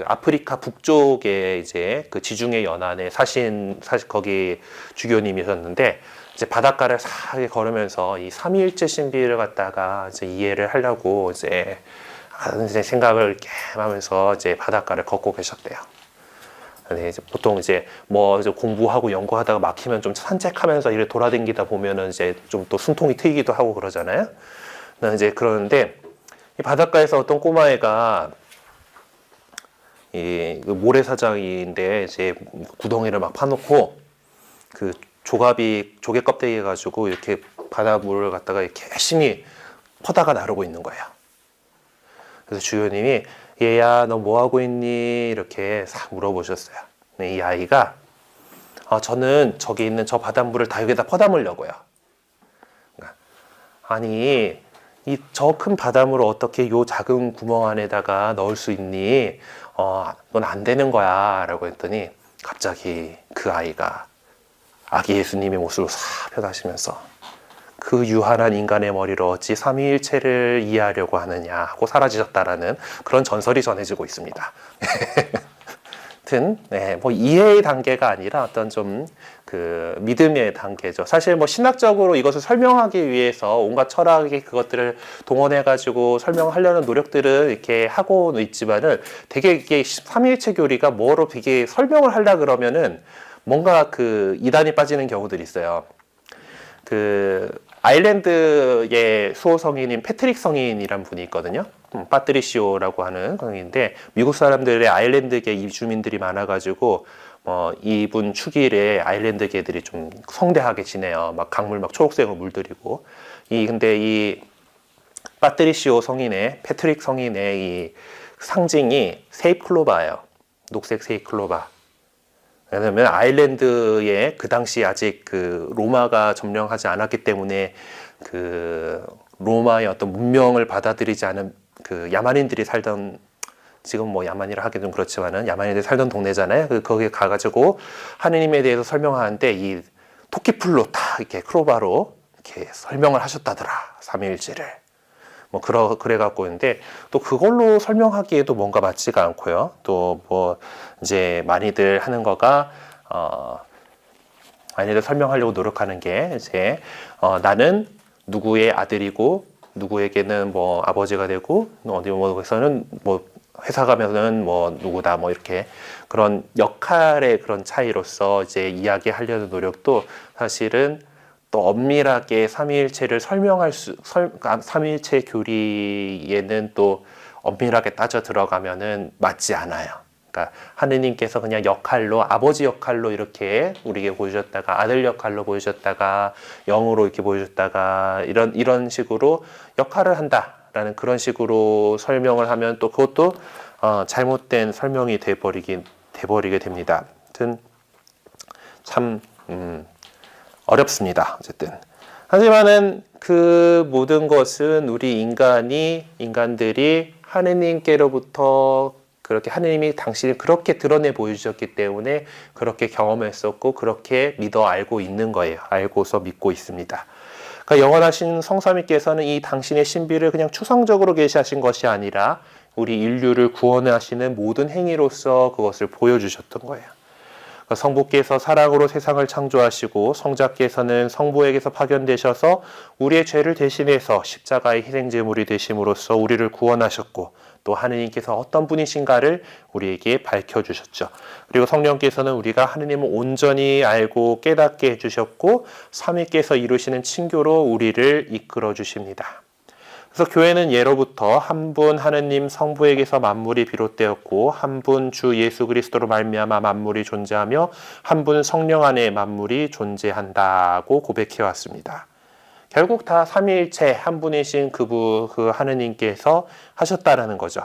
아프리카 북쪽에 이제 지중해 연안에 사실 거기 주교님이셨는데, 이제 바닷가를 사게 걸으면서 이 삼위일체 신비를 갖다가 이제 이해를 하려고 이제 생각을 이렇게 하면서 이제 바닷가를 걷고 계셨대요. 근데 이제 보통 이제 뭐 이제 공부하고 연구하다가 막히면 좀 산책하면서 이렇게 돌아다니다 보면은 이제 좀 또 숨통이 트이기도 하고 그러잖아요. 이제 그러는데 이 바닷가에서 어떤 꼬마애가 이 모래사장인데 이제 구덩이를 막 파놓고 조개 껍데기 해가지고 이렇게 바닷물을 갖다가 이렇게 열심히 퍼다가 나르고 있는 거예요. 그래서 주교님이 얘야 너 뭐 하고 있니? 이렇게 싹 물어보셨어요. 근데 이 아이가 저는 저기 있는 저 바닷물을 다 여기다 퍼담으려고요. 아니 이 저 큰 바닷물을 어떻게 요 작은 구멍 안에다가 넣을 수 있니? 넌 안 되는 거야 라고 했더니 갑자기 그 아이가 아기 예수님의 모습을 싹 펴다시면서 그 유한한 인간의 머리로 어찌 삼위일체를 이해하려고 하느냐 하고 사라지셨다라는 그런 전설이 전해지고 있습니다. 하여튼 뭐 이해의 단계가 아니라 어떤 좀 그 믿음의 단계죠. 사실 뭐 신학적으로 이것을 설명하기 위해서 온갖 철학의 그것들을 동원해 가지고 설명하려는 노력들은 이렇게 하고 있지만은 되게 이게 삼위일체 교리가 뭐로 되게 설명을 하려 그러면은 뭔가 그 이단이 빠지는 경우들이 있어요. 그 아일랜드의 수호 성인인 패트릭 성인이란 분이 있거든요. 파트리시오라고 하는 성인인데 미국 사람들의 아일랜드계 이주민들이 많아가지고 이분 축일에 아일랜드계들이 좀 성대하게 지내요. 막 강물 막 초록색으로 물들이고 근데 이 파트리시오 성인의 패트릭 성인의 이 상징이 세잎클로바예요. 녹색 세잎클로바. 왜냐면 아일랜드에 그 당시 아직 그 로마가 점령하지 않았기 때문에 그 로마의 어떤 문명을 받아들이지 않은 그 야만인들이 살던, 지금 뭐 야만이라 하기 좀 그렇지만은 야만인들이 살던 동네잖아요. 거기에 가가지고 하느님에 대해서 설명하는데 이 토끼풀로 다 이렇게 크로바로 이렇게 설명을 하셨다더라. 삼위일체를. 뭐 그래갖고 있는데 또 그걸로 설명하기에도 뭔가 맞지가 않고요. 또 뭐 이제 많이들 하는 거가 많이들 설명하려고 노력하는 게 이제 나는 누구의 아들이고 누구에게는 뭐 아버지가 되고 어디 뭐에서는 뭐 회사 가면은 뭐 누구다 뭐 이렇게 그런 역할의 그런 차이로서 이제 이야기하려는 노력도 사실은 또 엄밀하게 삼위일체를 설명할 삼위일체 교리에는 또 엄밀하게 따져 들어가면은 맞지 않아요. 그러니까 하느님께서 그냥 역할로 아버지 역할로 이렇게 우리에게 보여줬다가 아들 역할로 보여줬다가 영으로 이렇게 보여줬다가 이런 식으로 역할을 한다라는 그런 식으로 설명을 하면 또 그것도 잘못된 설명이 돼버리게 됩니다. 하여튼 참 어렵습니다. 어쨌든. 하지만은 그 모든 것은 우리 인간들이 하느님께로부터 그렇게 하느님이 당신을 그렇게 드러내 보여주셨기 때문에 그렇게 경험했었고 그렇게 믿어 알고 있는 거예요. 알고서 믿고 있습니다. 그러니까 영원하신 성삼위께서는 이 당신의 신비를 그냥 추상적으로 계시하신 것이 아니라 우리 인류를 구원하시는 모든 행위로서 그것을 보여주셨던 거예요. 성부께서 사랑으로 세상을 창조하시고 성자께서는 성부에게서 파견되셔서 우리의 죄를 대신해서 십자가의 희생제물이 되심으로써 우리를 구원하셨고 또 하느님께서 어떤 분이신가를 우리에게 밝혀주셨죠. 그리고 성령께서는 우리가 하느님을 온전히 알고 깨닫게 해주셨고 삼위께서 이루시는 친교로 우리를 이끌어 주십니다. 그래서 교회는 예로부터 한 분 하느님 성부에게서 만물이 비롯되었고 한 분 주 예수 그리스도로 말미암아 만물이 존재하며 한 분 성령 안에 만물이 존재한다고 고백해 왔습니다. 결국 다 삼위일체 한 분이신 그 하느님께서 하셨다라는 거죠.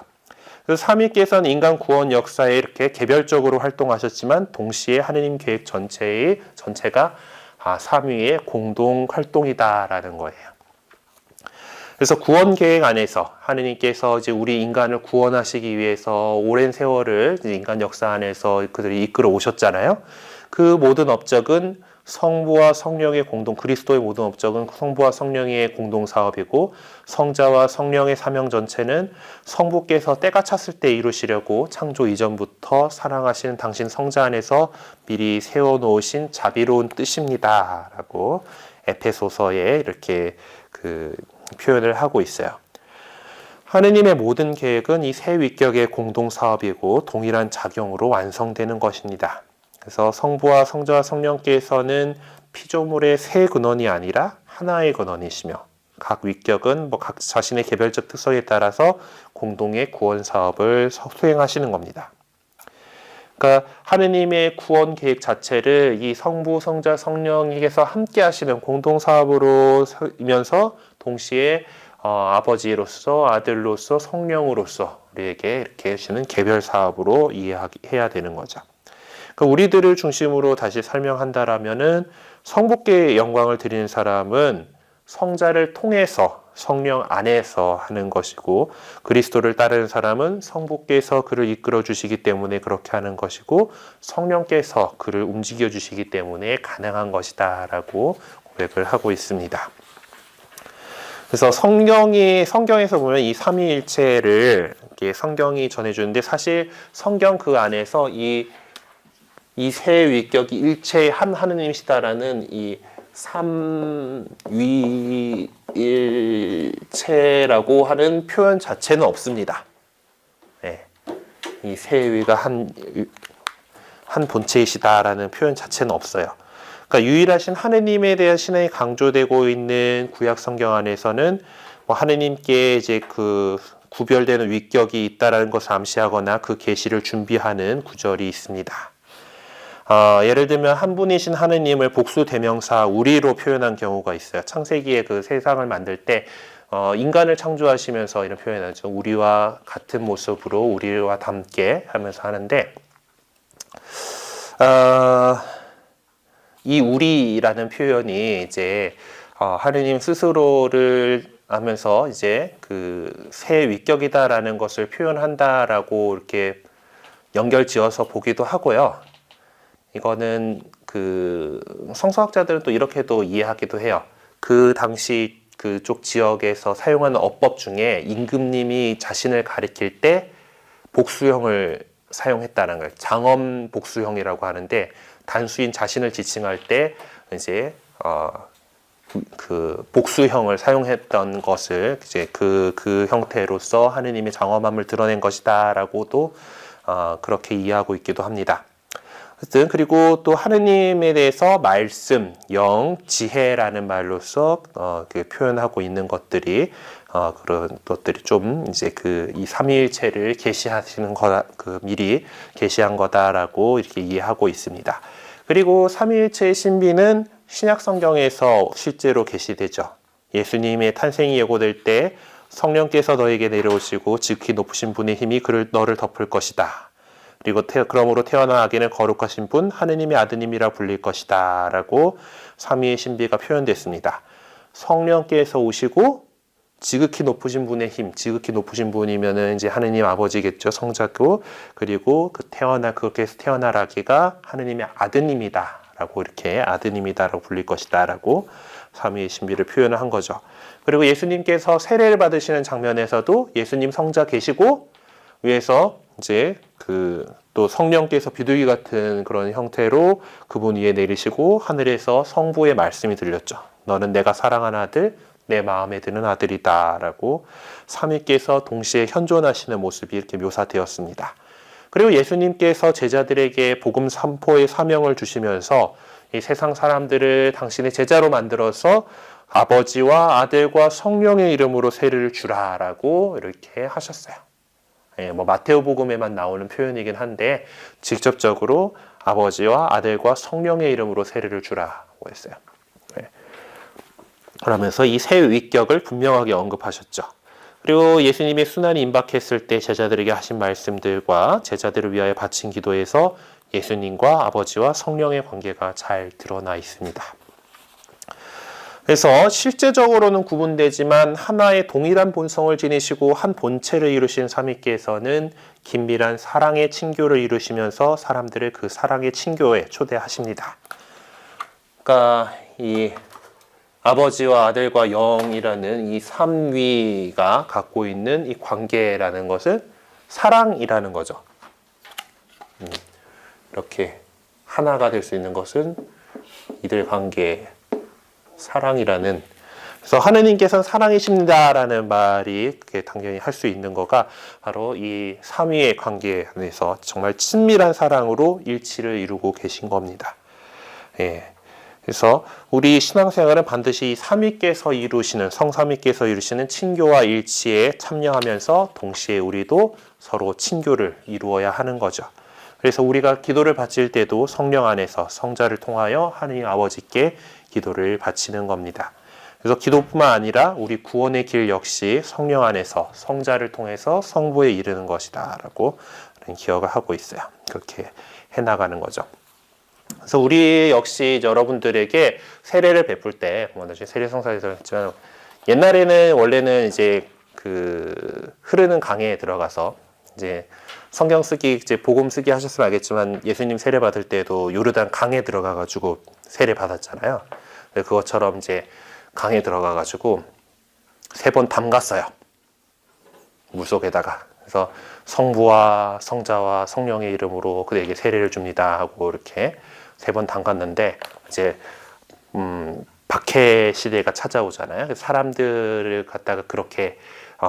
그래서 삼위께서는 인간 구원 역사에 이렇게 개별적으로 활동하셨지만 동시에 하느님 계획 전체가 삼위의 공동 활동이다라는 거예요. 그래서 구원 계획 안에서 하느님께서 이제 우리 인간을 구원하시기 위해서 오랜 세월을 인간 역사 안에서 그들이 이끌어 오셨잖아요. 그 모든 업적은 성부와 성령의 그리스도의 모든 업적은 성부와 성령의 공동 사업이고 성자와 성령의 사명 전체는 성부께서 때가 찼을 때 이루시려고 창조 이전부터 사랑하시는 당신 성자 안에서 미리 세워놓으신 자비로운 뜻입니다라고 에페소서에 이렇게 표현을 하고 있어요. 하느님의 모든 계획은 이 세 위격의 공동 사업이고 동일한 작용으로 완성되는 것입니다. 그래서 성부와 성자와 성령께서는 피조물의 세 근원이 아니라 하나의 근원이시며 각 위격은 각 자신의 개별적 특성에 따라서 공동의 구원 사업을 수행하시는 겁니다. 그러니까 하느님의 구원 계획 자체를 이 성부, 성자, 성령에게서 함께 하시는 공동 사업으로면서 동시에 아버지로서 아들로서 성령으로서 우리에게 이렇게 하시는 개별 사업으로 이해해야 되는 거죠. 그러니까 우리들을 중심으로 다시 설명한다라면은 성부께 영광을 드리는 사람은 성자를 통해서 성령 안에서 하는 것이고 그리스도를 따르는 사람은 성부께서 그를 이끌어 주시기 때문에 그렇게 하는 것이고 성령께서 그를 움직여 주시기 때문에 가능한 것이다 라고 고백을 하고 있습니다. 그래서 성경에서 보면 이 삼위일체를 이렇게 성경이 전해주는데 사실 성경 그 안에서 이 세 위격이 일체의 한 하느님이시다라는 이 삼위일체라고 하는 표현 자체는 없습니다. 네. 이 세 위가 한 본체이시다라는 표현 자체는 없어요. 그러니까 유일하신 하느님에 대한 신앙이 강조되고 있는 구약 성경 안에서는 뭐 하느님께 이제 그 구별되는 위격이 있다라는 것을 암시하거나 그 계시를 준비하는 구절이 있습니다. 예를 들면 한 분이신 하느님을 복수 대명사 우리로 표현한 경우가 있어요. 창세기에 그 세상을 만들 때 인간을 창조하시면서 이런 표현하죠. 우리와 같은 모습으로 우리와 닮게 하면서 하는데 이 우리라는 표현이 이제 하느님 스스로를 하면서 이제 그 새 위격이다라는 것을 표현한다라고 이렇게 연결지어서 보기도 하고요. 이거는 그 성서학자들은 또 이렇게도 이해하기도 해요. 그 당시 그쪽 지역에서 사용하는 어법 중에 임금님이 자신을 가리킬 때 복수형을 사용했다는 거예요. 장엄 복수형이라고 하는데 단수인 자신을 지칭할 때 이제 그 복수형을 사용했던 것을 이제 그 형태로서 하느님의 장엄함을 드러낸 것이다라고도 그렇게 이해하고 있기도 합니다. 어쨌든 그리고 또 하느님에 대해서 말씀, 영, 지혜라는 말로서 그 표현하고 있는 것들이 그런 것들이 좀 이제 그 이 삼위일체를 계시하시는 거다, 그 미리 계시한 거다라고 이렇게 이해하고 있습니다. 그리고 삼위일체의 신비는 신약 성경에서 실제로 계시되죠. 예수님의 탄생이 예고될 때 성령께서 너에게 내려오시고 지극히 높으신 분의 힘이 너를 덮을 것이다. 그리고 그러므로 태어난 아기는 거룩하신 분 하느님의 아드님이라 불릴 것이다 라고 삼위의 신비가 표현됐습니다. 성령께서 오시고 지극히 높으신 분의 힘, 지극히 높으신 분이면은 이제 하느님 아버지겠죠, 성자고. 그리고 그렇게 해서 태어날 아기가 하느님의 아드님이다 라고 이렇게 아드님이다 라고 불릴 것이다 라고 삼위의 신비를 표현을 한 거죠. 그리고 예수님께서 세례를 받으시는 장면에서도 예수님 성자 계시고 위에서 이제 또 성령께서 비둘기 같은 그런 형태로 그분 위에 내리시고 하늘에서 성부의 말씀이 들렸죠. 너는 내가 사랑하는 아들, 내 마음에 드는 아들이다 라고 삼위께서 동시에 현존하시는 모습이 이렇게 묘사되었습니다. 그리고 예수님께서 제자들에게 복음 선포의 사명을 주시면서 이 세상 사람들을 당신의 제자로 만들어서 아버지와 아들과 성령의 이름으로 세례를 주라라고 이렇게 하셨어요. 뭐 마테오복음에만 나오는 표현이긴 한데 직접적으로 아버지와 아들과 성령의 이름으로 세례를 주라고 했어요. 그러면서 이 새 위격을 분명하게 언급하셨죠. 그리고 예수님의 순환이 임박했을 때 제자들에게 하신 말씀들과 제자들을 위하여 바친 기도에서 예수님과 아버지와 성령의 관계가 잘 드러나 있습니다. 그래서 실제적으로는 구분되지만 하나의 동일한 본성을 지니시고 한 본체를 이루신 삼위께서는 긴밀한 사랑의 친교를 이루시면서 사람들을 그 사랑의 친교에 초대하십니다. 그러니까 이 아버지와 아들과 영이라는 이 삼위가 갖고 있는 이 관계라는 것은 사랑이라는 거죠. 이렇게 하나가 될 수 있는 것은 이들 관계 사랑이라는, 그래서 하느님께서는 사랑이십니다라는 말이 당연히 할 수 있는 거가 바로 이 삼위의 관계 안에서 정말 친밀한 사랑으로 일치를 이루고 계신 겁니다. 그래서 우리 신앙생활은 반드시 이 삼위께서 이루시는, 성삼위께서 이루시는 친교와 일치에 참여하면서 동시에 우리도 서로 친교를 이루어야 하는 거죠. 그래서 우리가 기도를 바칠 때도 성령 안에서 성자를 통하여 하느님 아버지께 기도를 바치는 겁니다. 그래서 기도뿐만 아니라 우리 구원의 길 역시 성령 안에서 성자를 통해서 성부에 이르는 것이다 라고 기억을 하고 있어요. 그렇게 해나가는 거죠. 그래서 우리 역시 여러분들에게 세례를 베풀 때, 나중에 세례성사에서 했지만 옛날에는 원래는 이제 그 흐르는 강에 들어가서 이제 성경 쓰기, 이제 복음 쓰기 하셨으면 알겠지만 예수님 세례 받을 때도 요르단 강에 들어가 가지고 세례 받았잖아요. 그것처럼 이제 강에 들어가 가지고 3번 담갔어요. 물속에다가. 그래서 성부와 성자와 성령의 이름으로 그에게 세례를 줍니다 하고 이렇게 3번 담갔는데 이제 박해 시대가 찾아오잖아요. 사람들을 갖다가 그렇게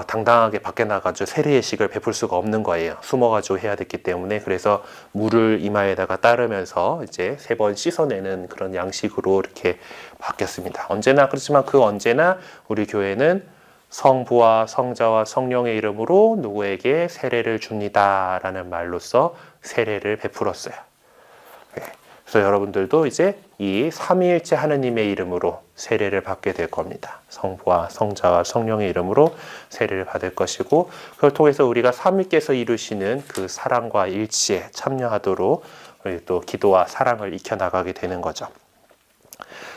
당당하게 밖에 나가지고 세례의식을 베풀 수가 없는 거예요. 숨어가지고 해야 됐기 때문에. 그래서 물을 이마에다가 따르면서 이제 3번 씻어내는 그런 양식으로 이렇게 바뀌었습니다. 언제나 그렇지만 그 언제나 우리 교회는 성부와 성자와 성령의 이름으로 누구에게 세례를 줍니다 라는 말로써 세례를 베풀었어요. 그래서 여러분들도 이제 이 삼위일체 하느님의 이름으로 세례를 받게 될 겁니다. 성부와 성자와 성령의 이름으로 세례를 받을 것이고, 그걸 통해서 우리가 삼위께서 이루시는 그 사랑과 일치에 참여하도록 우리 또 기도와 사랑을 익혀나가게 되는 거죠.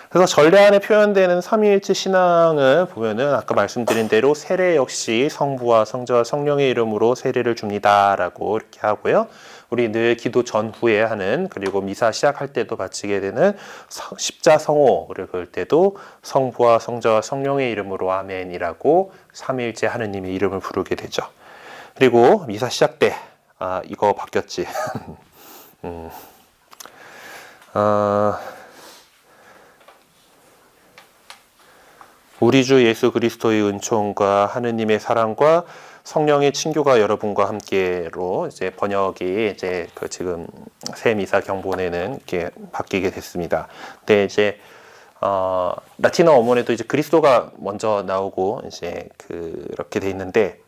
그래서 전례 안에 표현되는 삼위일체 신앙을 보면은 아까 말씀드린 대로 세례 역시 성부와 성자와 성령의 이름으로 세례를 줍니다라고 이렇게 하고요. 우리 늘 기도 전후에 하는, 그리고 미사 시작할 때도 바치게 되는 십자성호를 그럴 때도 성부와 성자와 성령의 이름으로 아멘이라고 삼위일체 하느님의 이름을 부르게 되죠. 그리고 미사 시작 때 이거 바뀌었지. 우리 주 예수 그리스도의 은총과 하느님의 사랑과 성령의 친교가 여러분과 함께로 이제 번역이 이제 그 지금 새 미사 경본에는 이렇게 바뀌게 됐습니다. 근데 이제 라틴어 어문에도 이제 그리스도가 먼저 나오고 이제 그렇게 돼 있는데,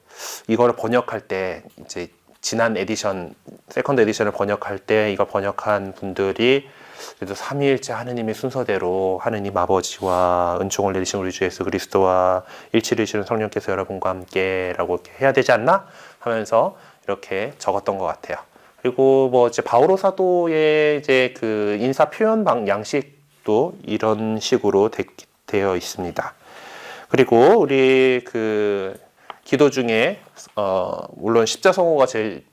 이걸 번역할 때 이제 지난 에디션, 세컨드 에디션을 번역할 때 이걸 번역한 분들이 그래도 삼위일체 하느님의 순서대로 하느님 아버지와 은총을 내리신 우리 주 예수 그리스도와 일치를 이루시는 성령께서 여러분과 함께라고 이렇게 해야 되지 않나 하면서 이렇게 적었던 것 같아요. 그리고 뭐 이제 바오로 사도의 이제 그 인사 표현 양식도 이런 식으로 되어 있습니다. 그리고 우리 그 기도 중에 물론 십자성호가 제일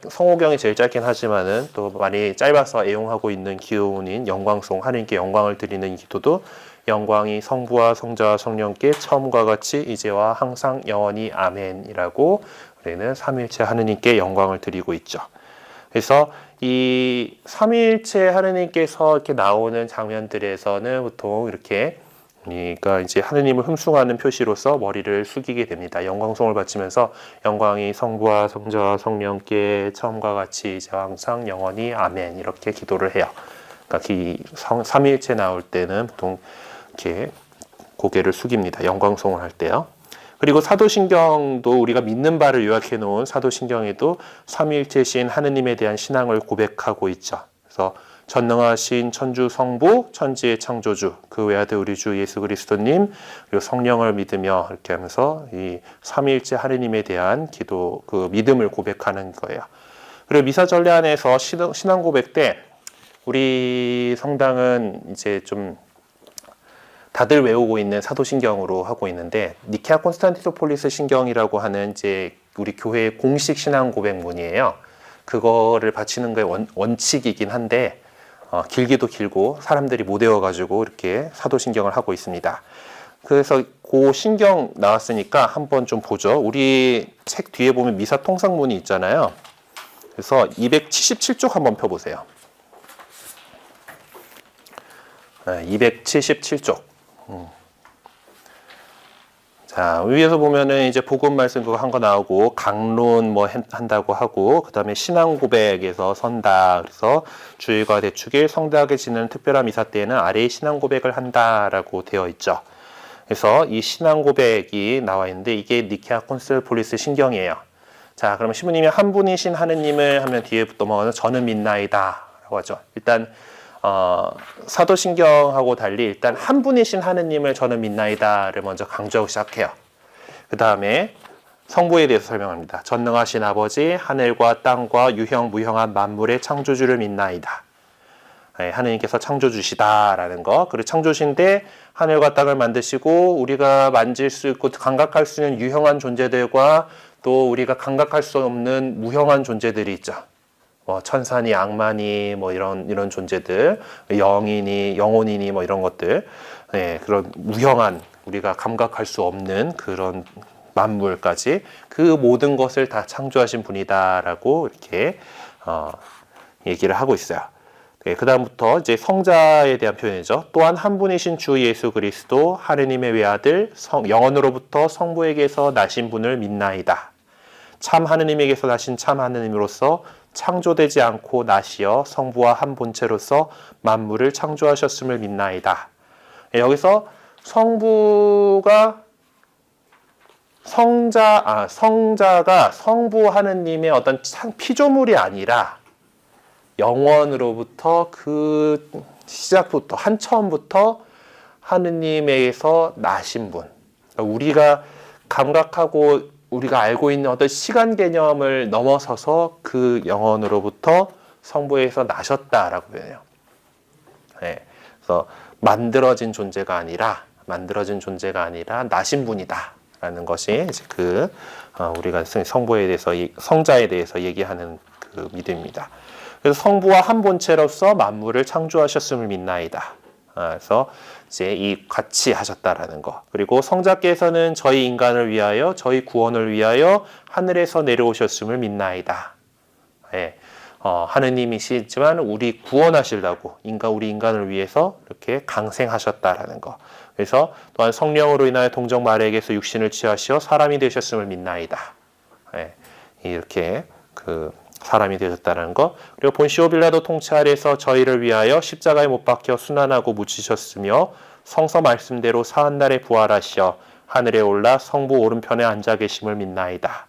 성호경이 제일 짧긴 하지만은 또 많이 짧아서 애용하고 있는 기도문인 영광송, 하느님께 영광을 드리는 이 기도도 영광이 성부와 성자와 성령께 처음과 같이 이제와 항상 영원히 아멘이라고 우리는 삼위일체 하느님께 영광을 드리고 있죠. 그래서 이 삼위일체 하느님께서 이렇게 나오는 장면들에서는 보통 이렇게 그러니까 이제 하느님을 흠숭하는 표시로서 머리를 숙이게 됩니다. 영광송을 바치면서 영광이 성부와 성자와 성령께 처음과 같이 이제 항상 영원히 아멘 이렇게 기도를 해요. 그러니까 이 삼위일체 나올 때는 보통 이렇게 고개를 숙입니다. 영광송을 할 때요. 그리고 사도신경도 우리가 믿는 바를 요약해 놓은 사도신경에도 삼위일체신 하느님에 대한 신앙을 고백하고 있죠. 그래서 전능하신 천주 성부, 천지의 창조주, 그 외아들 우리 주 예수 그리스도님, 그리고 성령을 믿으며 이렇게 하면서 이 삼위일체 하느님에 대한 기도, 그 믿음을 고백하는 거예요. 그리고 미사 전례 안에서 신앙 고백 때 우리 성당은 이제 좀 다들 외우고 있는 사도신경으로 하고 있는데, 니케아 콘스탄티노폴리스 신경이라고 하는 이제 우리 교회의 공식 신앙 고백문이에요. 그거를 바치는 게 원칙이긴 한데 길기도 길고 사람들이 못 외워가지고 이렇게 사도신경을 하고 있습니다. 그래서 그 신경 나왔으니까 한번 좀 보죠. 우리 책 뒤에 보면 미사 통상문이 있잖아요. 그래서 277쪽 한번 펴보세요. 277쪽. 자, 위에서 보면은 이제 복음 말씀 그거 한 거 나오고, 강론 뭐 한다고 하고, 그 다음에 신앙 고백에서 선다. 그래서 주일과 대축일 성대하게 지내는 특별한 미사 때에는 아래의 신앙 고백을 한다라고 되어 있죠. 그래서 이 신앙 고백이 나와 있는데 이게 니케아 콘스탄티노폴리스 신경이에요. 자, 그러면 신부님이 한 분이신 하느님을 하면 뒤에 넘어가서 저는 믿나이다 라고 하죠. 일단 사도신경하고 달리 일단 한 분이신 하느님을 저는 믿나이다를 먼저 강조하고 시작해요. 그 다음에 성부에 대해서 설명합니다. 전능하신 아버지, 하늘과 땅과 유형 무형한 만물의 창조주를 믿나이다. 하느님께서 창조주시다라는 거. 그리고 창조신데 하늘과 땅을 만드시고 우리가 만질 수 있고 감각할 수 있는 유형한 존재들과 또 우리가 감각할 수 없는 무형한 존재들이 있죠. 뭐 천사니 악마니 뭐 이런 존재들, 영이니 영혼이니 뭐 이런 것들, 그런 무형한 우리가 감각할 수 없는 그런 만물까지 그 모든 것을 다 창조하신 분이다라고 이렇게 얘기를 하고 있어요. 네, 그 다음부터 이제 성자에 대한 표현이죠. 또한 한 분이신 주 예수 그리스도 하느님의 외아들 영원으로부터 성부에게서 나신 분을 믿나이다. 참 하느님에게서 나신 참 하느님으로서 창조되지 않고 나시어 성부와 한 본체로서 만물을 창조하셨음을 믿나이다. 네, 여기서 성자가 성부 하느님의 어떤 피조물이 아니라 영원으로부터 그 시작부터 한처음부터 하느님에게서 나신 분. 우리가 감각하고 우리가 알고 있는 어떤 시간 개념을 넘어서서 그 영원으로부터 성부에서 나셨다라고 표현해요. 네. 그래서 만들어진 존재가 아니라 나신 분이다라는 것이 이제 우리가 성부에 대해서 성자에 대해서 얘기하는 그 믿음입니다. 그래서 성부와 한 본체로서 만물을 창조하셨음을 믿나이다. 그래서 이제 이 같이 하셨다라는 거. 그리고 성자께서는 저희 인간을 위하여 저희 구원을 위하여 하늘에서 내려오셨음을 믿나이다. 예. 하느님이시지만 우리 구원하시려고 우리 인간을 위해서 이렇게 강생하셨다라는 거. 그래서 또한 성령으로 인하여 동정 마리아에게서 육신을 취하시어 사람이 되셨음을 믿나이다. 예. 이렇게 사람이 되셨다는 거. 그리고 본시오 빌라도 통치 아래서 저희를 위하여 십자가에 못 박혀 순환하고 묻히셨으며 성서 말씀대로 사한날에 부활하시어 하늘에 올라 성부 오른편에 앉아 계심을 믿나이다.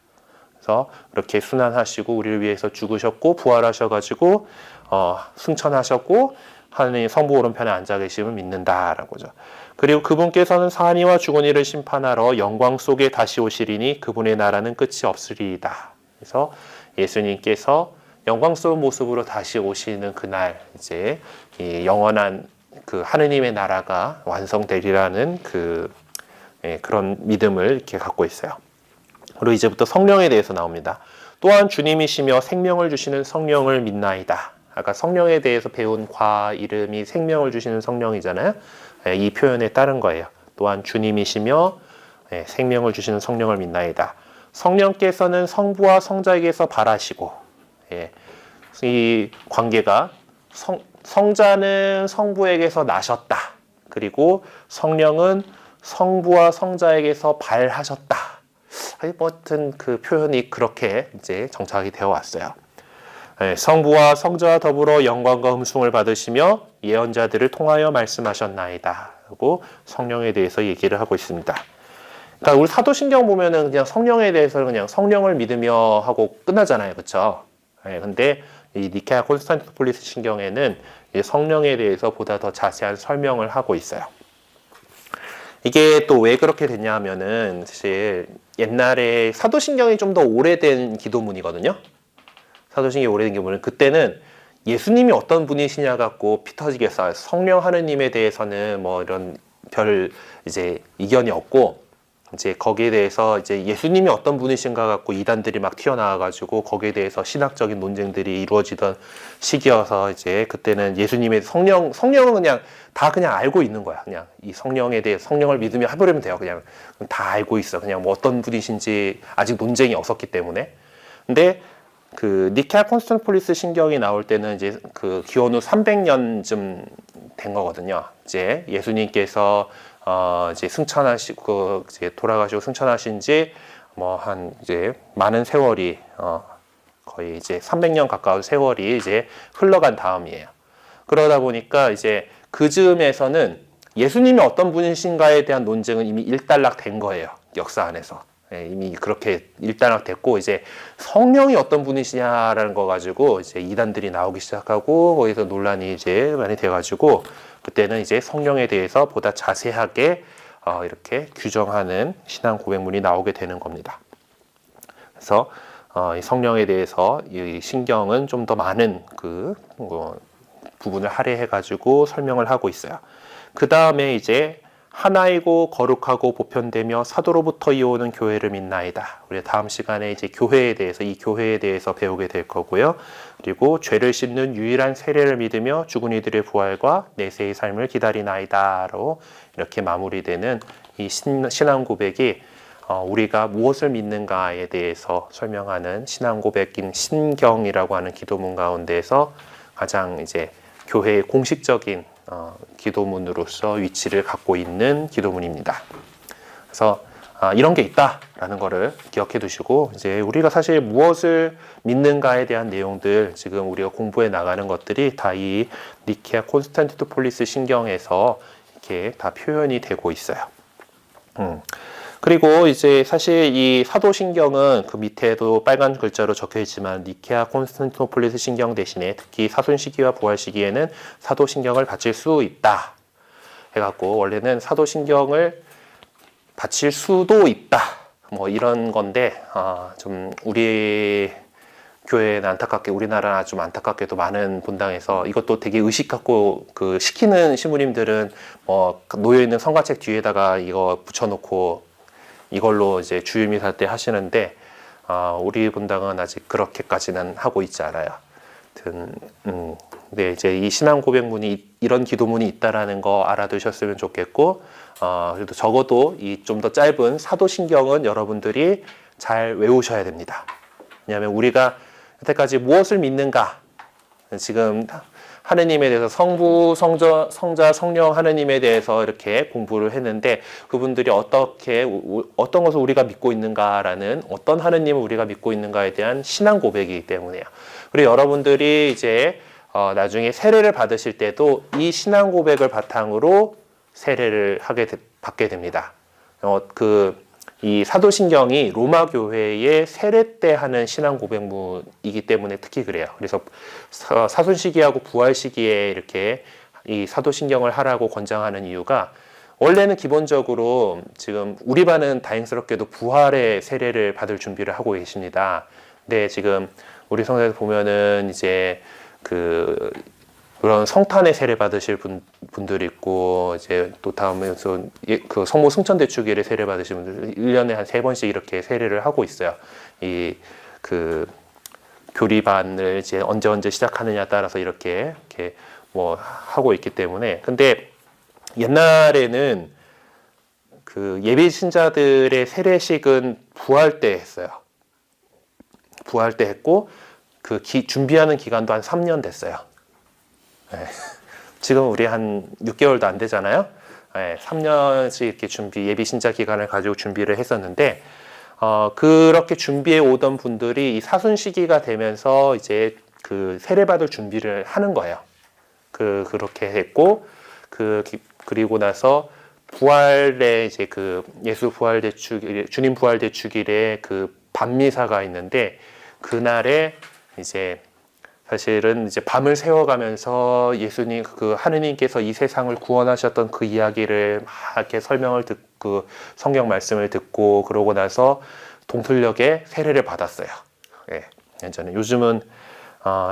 그래서 이렇게 순환하시고 우리를 위해서 죽으셨고 부활하셔가지고 승천하셨고 하느님 성부 오른편에 앉아 계심을 믿는다라고죠. 그리고 그분께서는 사한 이와 죽은 이를 심판하러 영광 속에 다시 오시리니 그분의 나라는 끝이 없으리이다. 그래서 예수님께서 영광스러운 모습으로 다시 오시는 그날 이제 이 영원한 그 하느님의 나라가 완성되리라는 그런 믿음을 이렇게 갖고 있어요. 그리고 이제부터 성령에 대해서 나옵니다. 또한 주님이시며 생명을 주시는 성령을 믿나이다. 아까 성령에 대해서 배운 과 이름이 생명을 주시는 성령이잖아요. 이 표현에 따른 거예요. 또한 주님이시며 생명을 주시는 성령을 믿나이다. 성령께서는 성부와 성자에게서 발하시고, 이 관계가 성자는 성부에게서 나셨다. 그리고 성령은 성부와 성자에게서 발하셨다. 하여튼 그 표현이 그렇게 이제 정착이 되어 왔어요. 성부와 성자와 더불어 영광과 흠숭을 받으시며 예언자들을 통하여 말씀하셨나이다. 하고 성령에 대해서 얘기를 하고 있습니다. 그러니까 우리 사도신경 보면은 그냥 성령에 대해서 그냥 성령을 믿으며 하고 끝나잖아요. 그렇죠? 근데 이 니케아 콘스탄티노폴리스 신경에는 이 성령에 대해서 보다 더 자세한 설명을 하고 있어요. 이게 또 왜 그렇게 됐냐 하면은 사실 옛날에 사도신경이 좀 더 오래된 기도문이거든요. 사도신경이 오래된 기도문은 그때는 예수님이 어떤 분이시냐 갖고 피 터지게 싸워요. 성령 하느님에 대해서는 뭐 이런 별 이제 이견이 없고 이제 거기에 대해서 이제 예수님이 어떤 분이신가 갖고 이단들이 막 튀어나와가지고 거기에 대해서 신학적인 논쟁들이 이루어지던 시기여서 이제 그때는 예수님의 성령은 그냥 다 그냥 알고 있는 거야. 그냥 이 성령에 대해 성령을 믿으며 해버리면 돼요. 그냥 다 알고 있어. 그냥 뭐 어떤 분이신지 아직 논쟁이 없었기 때문에. 근데 그 니케아 콘스탄티노폴리스 신경이 나올 때는 이제 그 기원 후 300년쯤 된 거거든요. 이제 예수님께서 이제 승천하시고 이제 돌아가시고 승천하신 지 뭐 한 이제 많은 세월이 거의 이제 300년 가까운 세월이 이제 흘러간 다음이에요. 그러다 보니까 이제 그 즈음에서는 예수님이 어떤 분이신가에 대한 논쟁은 이미 일단락된 거예요. 역사 안에서. 이미 그렇게 일단락됐고 이제 성령이 어떤 분이시냐라는 거 가지고 이제 이단들이 나오기 시작하고 거기서 논란이 이제 많이 돼가지고 그때는 이제 성령에 대해서 보다 자세하게 이렇게 규정하는 신앙 고백문이 나오게 되는 겁니다. 그래서 이 성령에 대해서 이 신경은 좀 더 많은 부분을 할애해가지고 설명을 하고 있어요. 그 다음에 이제 하나이고 거룩하고 보편되며 사도로부터 이어오는 교회를 믿나이다. 우리 다음 시간에 이제 교회에 대해서 배우게 될 거고요. 그리고 죄를 씻는 유일한 세례를 믿으며 죽은 이들의 부활과 내세의 삶을 기다리나이다로 이렇게 마무리되는 이 신앙 고백이 우리가 무엇을 믿는가에 대해서 설명하는 신앙 고백인 신경이라고 하는 기도문 가운데에서 가장 이제 교회의 공식적인 기도문으로서 위치를 갖고 있는 기도문입니다. 그래서 이런 게 있다라는 거를 기억해 두시고, 이제 우리가 사실 무엇을 믿는가에 대한 내용들, 지금 우리가 공부해 나가는 것들이 다 이 니케아 콘스탄티노폴리스 신경에서 이렇게 다 표현이 되고 있어요. 그리고 이제 사실 이 사도신경은 그 밑에도 빨간 글자로 적혀 있지만 니케아 콘스탄티노폴리스 신경 대신에 특히 사순시기와 부활시기에는 사도신경을 바칠 수 있다 해갖고, 원래는 사도신경을 바칠 수도 있다 뭐 이런 건데, 좀 우리 교회는 안타깝게, 우리나라는 좀 안타깝게도 많은 분당에서 이것도 되게 의식 갖고 그 시키는 신부님들은 놓여 있는 성가책 뒤에다가 이거 붙여놓고 이걸로 이제 주일미사 할 때 하시는데, 우리 분당은 아직 그렇게까지는 하고 있지 않아요. 근데 이제 이 신앙 고백문이 이런 기도문이 있다라는 거 알아두셨으면 좋겠고, 그래도 적어도 이 좀 더 짧은 사도신경은 여러분들이 잘 외우셔야 됩니다. 왜냐하면 우리가 여태까지 무엇을 믿는가, 지금 하느님에 대해서 성부, 성자, 성령 하느님에 대해서 이렇게 공부를 했는데, 그분들이 어떤 것을 우리가 믿고 있는가라는, 어떤 하느님을 우리가 믿고 있는가에 대한 신앙 고백이기 때문에요. 그리고 여러분들이 이제 나중에 세례를 받으실 때도 이 신앙 고백을 바탕으로 세례를 받게 됩니다. 이 사도신경이 로마 교회의 세례 때 하는 신앙 고백문이기 때문에 특히 그래요. 그래서 사순시기하고 부활시기에 이렇게 이 사도신경을 하라고 권장하는 이유가, 원래는 기본적으로 지금 우리 반은 다행스럽게도 부활의 세례를 받을 준비를 하고 계십니다. 근데 지금 우리 성당에서 보면은 이제 그런 성탄의 세례 받으실 분들이 있고, 이제 또 다음에서 그 성모 승천대축일에 세례 받으실 분들 1년에 한 3번씩 이렇게 세례를 하고 있어요. 교리반을 이제 언제 시작하느냐에 따라서 이렇게 뭐 하고 있기 때문에. 근데 옛날에는 그 예비 신자들의 세례식은 부활 때 했어요. 부활 때 했고, 준비하는 기간도 한 3년 됐어요. 네. 지금 우리 한 6개월도 안 되잖아요. 네, 3년씩 이렇게 예비 신자 기간을 가지고 준비를 했었는데, 그렇게 준비해 오던 분들이 이 사순 시기가 되면서 이제 그 세례받을 준비를 하는 거예요. 그렇게 했고, 그리고 나서 부활에 이제 예수 부활 대축일, 주님 부활 대축일에 밤미사가 있는데, 그날에 이제 사실은 이제 밤을 새워가면서 예수님, 하느님께서 이 세상을 구원하셨던 그 이야기를 막 이렇게 설명을 듣고, 성경 말씀을 듣고, 그러고 나서 동틀녘에 세례를 받았어요. 예. 저는 요즘은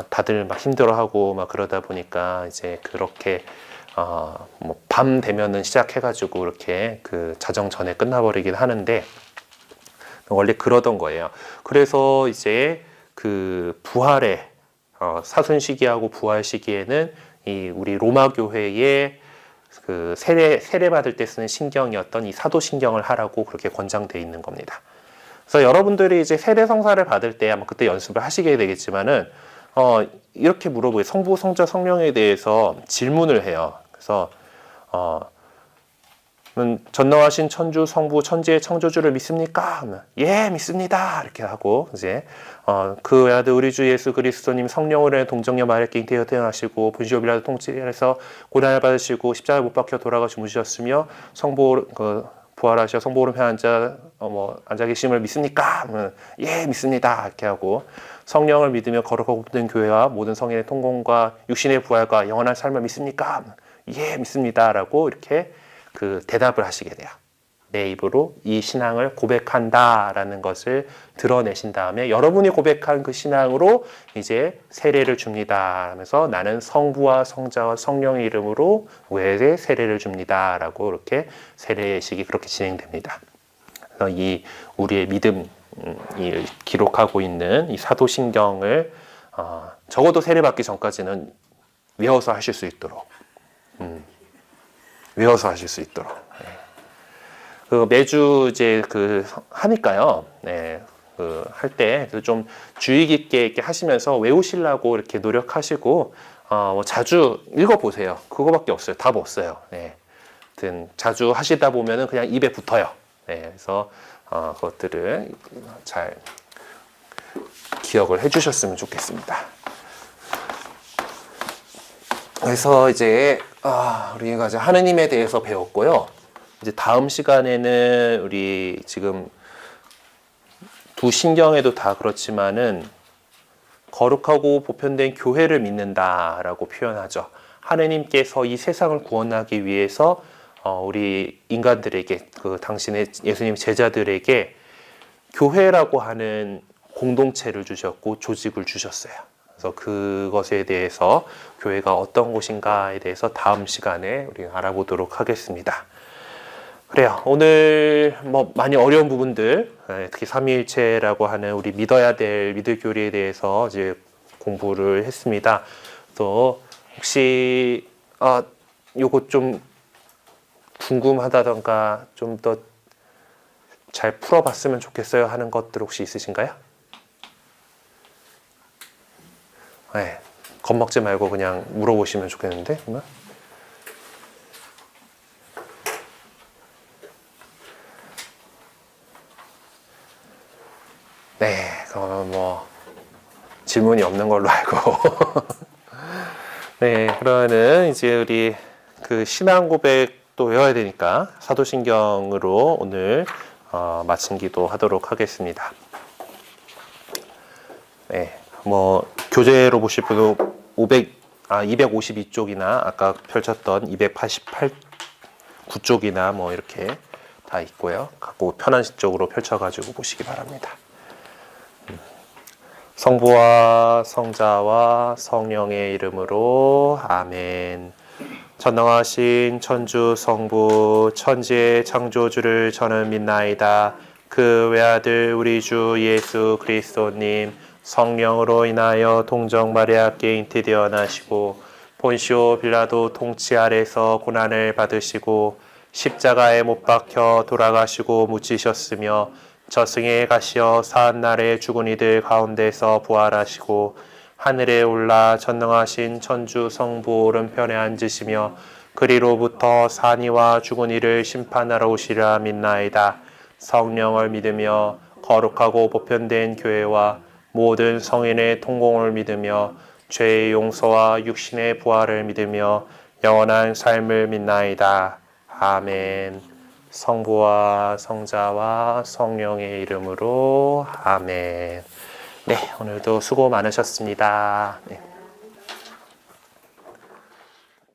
다들 막 힘들어하고 막 그러다 보니까 이제 그렇게 밤 되면은 시작해가지고 이렇게 자정 전에 끝나버리긴 하는데, 원래 그러던 거예요. 그래서 이제 부활에 사순 시기하고 부활 시기에는 우리 로마 교회의 세례 받을 때 쓰는 신경이었던 이 사도 신경을 하라고 그렇게 권장되어 있는 겁니다. 그래서 여러분들이 이제 세례 성사를 받을 때 아마 그때 연습을 하시게 되겠지만은 이렇게 물어보요. 성부, 성자, 성령에 대해서 질문을 해요. 그래서 전능하신 천주, 성부, 천지의 창조주를 믿습니까? 예, 믿습니다. 이렇게 하고, 이제 그 외아들 우리 주 예수 그리스도님 성령으로 인해 동정녀 마리아께 잉태하여 태어나시고 본시오 빌라도 통치해서 고난을 받으시고 십자가에 못 박혀 돌아가 죽으셨으며 부활하셔 성부 오른편에 앉아 계심을 믿습니까? 예, 믿습니다. 이렇게 하고, 성령을 믿으며 거룩하고 된 교회와 모든 성인의 통공과 육신의 부활과 영원한 삶을 믿습니까? 예, 믿습니다. 라고 이렇게 대답을 하시게 돼요. 내 입으로 이 신앙을 고백한다라는 것을 드러내신 다음에 여러분이 고백한 그 신앙으로 이제 세례를 줍니다 하면서, 나는 성부와 성자와 성령의 이름으로 외에 세례를 줍니다 라고 이렇게 세례식이 그렇게 진행됩니다. 그래서 우리의 믿음이 기록하고 있는 이 사도신경을 적어도 세례받기 전까지는 외워서 하실 수 있도록 그 매주 이제 그 하니까요. 네. 그 할 때 좀 주의 깊게 이렇게 하시면서 외우시려고 이렇게 노력하시고 뭐 자주 읽어보세요. 그거밖에 없어요. 답 없어요. 네. 하여튼 자주 하시다 보면은 그냥 입에 붙어요. 네. 그래서 그것들을 잘 기억을 해주셨으면 좋겠습니다. 그래서 이제 우리가 이제 하느님에 대해서 배웠고요. 이제 다음 시간에는 우리 지금 두 신경에도 다 그렇지만은 거룩하고 보편된 교회를 믿는다라고 표현하죠. 하느님께서 이 세상을 구원하기 위해서 우리 인간들에게 그 당신의 예수님 제자들에게 교회라고 하는 공동체를 주셨고 조직을 주셨어요. 그래서 그것에 대해서 교회가 어떤 곳인가에 대해서 다음 시간에 우리 알아보도록 하겠습니다. 그래요. 오늘 뭐 많이 어려운 부분들, 특히 삼위일체라고 하는 우리 믿어야 될 믿을 교리에 대해서 이제 공부를 했습니다. 또 혹시 요거 좀 궁금하다던가 좀 더 잘 풀어봤으면 좋겠어요 하는 것들 혹시 있으신가요? 네, 겁먹지 말고 그냥 물어보시면 좋겠는데 정말. 네, 그러면 뭐 질문이 없는 걸로 알고 네, 그러면은 이제 우리 그 신앙 고백도 외워야 되니까 사도신경으로 오늘 마친 기도 하도록 하겠습니다. 네, 뭐 교재로 보실 분은 252쪽이나 아까 펼쳤던 289쪽이나 뭐 이렇게 다 있고요. 갖고 편한 쪽으로 펼쳐가지고 보시기 바랍니다. 성부와 성자와 성령의 이름으로 아멘. 전능하신 천주 성부 천지의 창조주를 저는 믿나이다. 그 외아들 우리 주 예수 그리스도님 성령으로 인하여 동정 마리아께 잉태되어 나시고 본시오 빌라도 통치 아래서 고난을 받으시고 십자가에 못 박혀 돌아가시고 묻히셨으며 저승에 가시어 사한날에 죽은 이들 가운데서 부활하시고 하늘에 올라 전능하신 천주 성부 오른편에 앉으시며 그리로부터 산이와 죽은 이를 심판하러 오시리라 믿나이다. 성령을 믿으며 거룩하고 보편된 교회와 모든 성인의 통공을 믿으며 죄의 용서와 육신의 부활을 믿으며 영원한 삶을 믿나이다. 아멘. 성부와 성자와 성령의 이름으로 아멘. 네, 오늘도 수고 많으셨습니다. 네.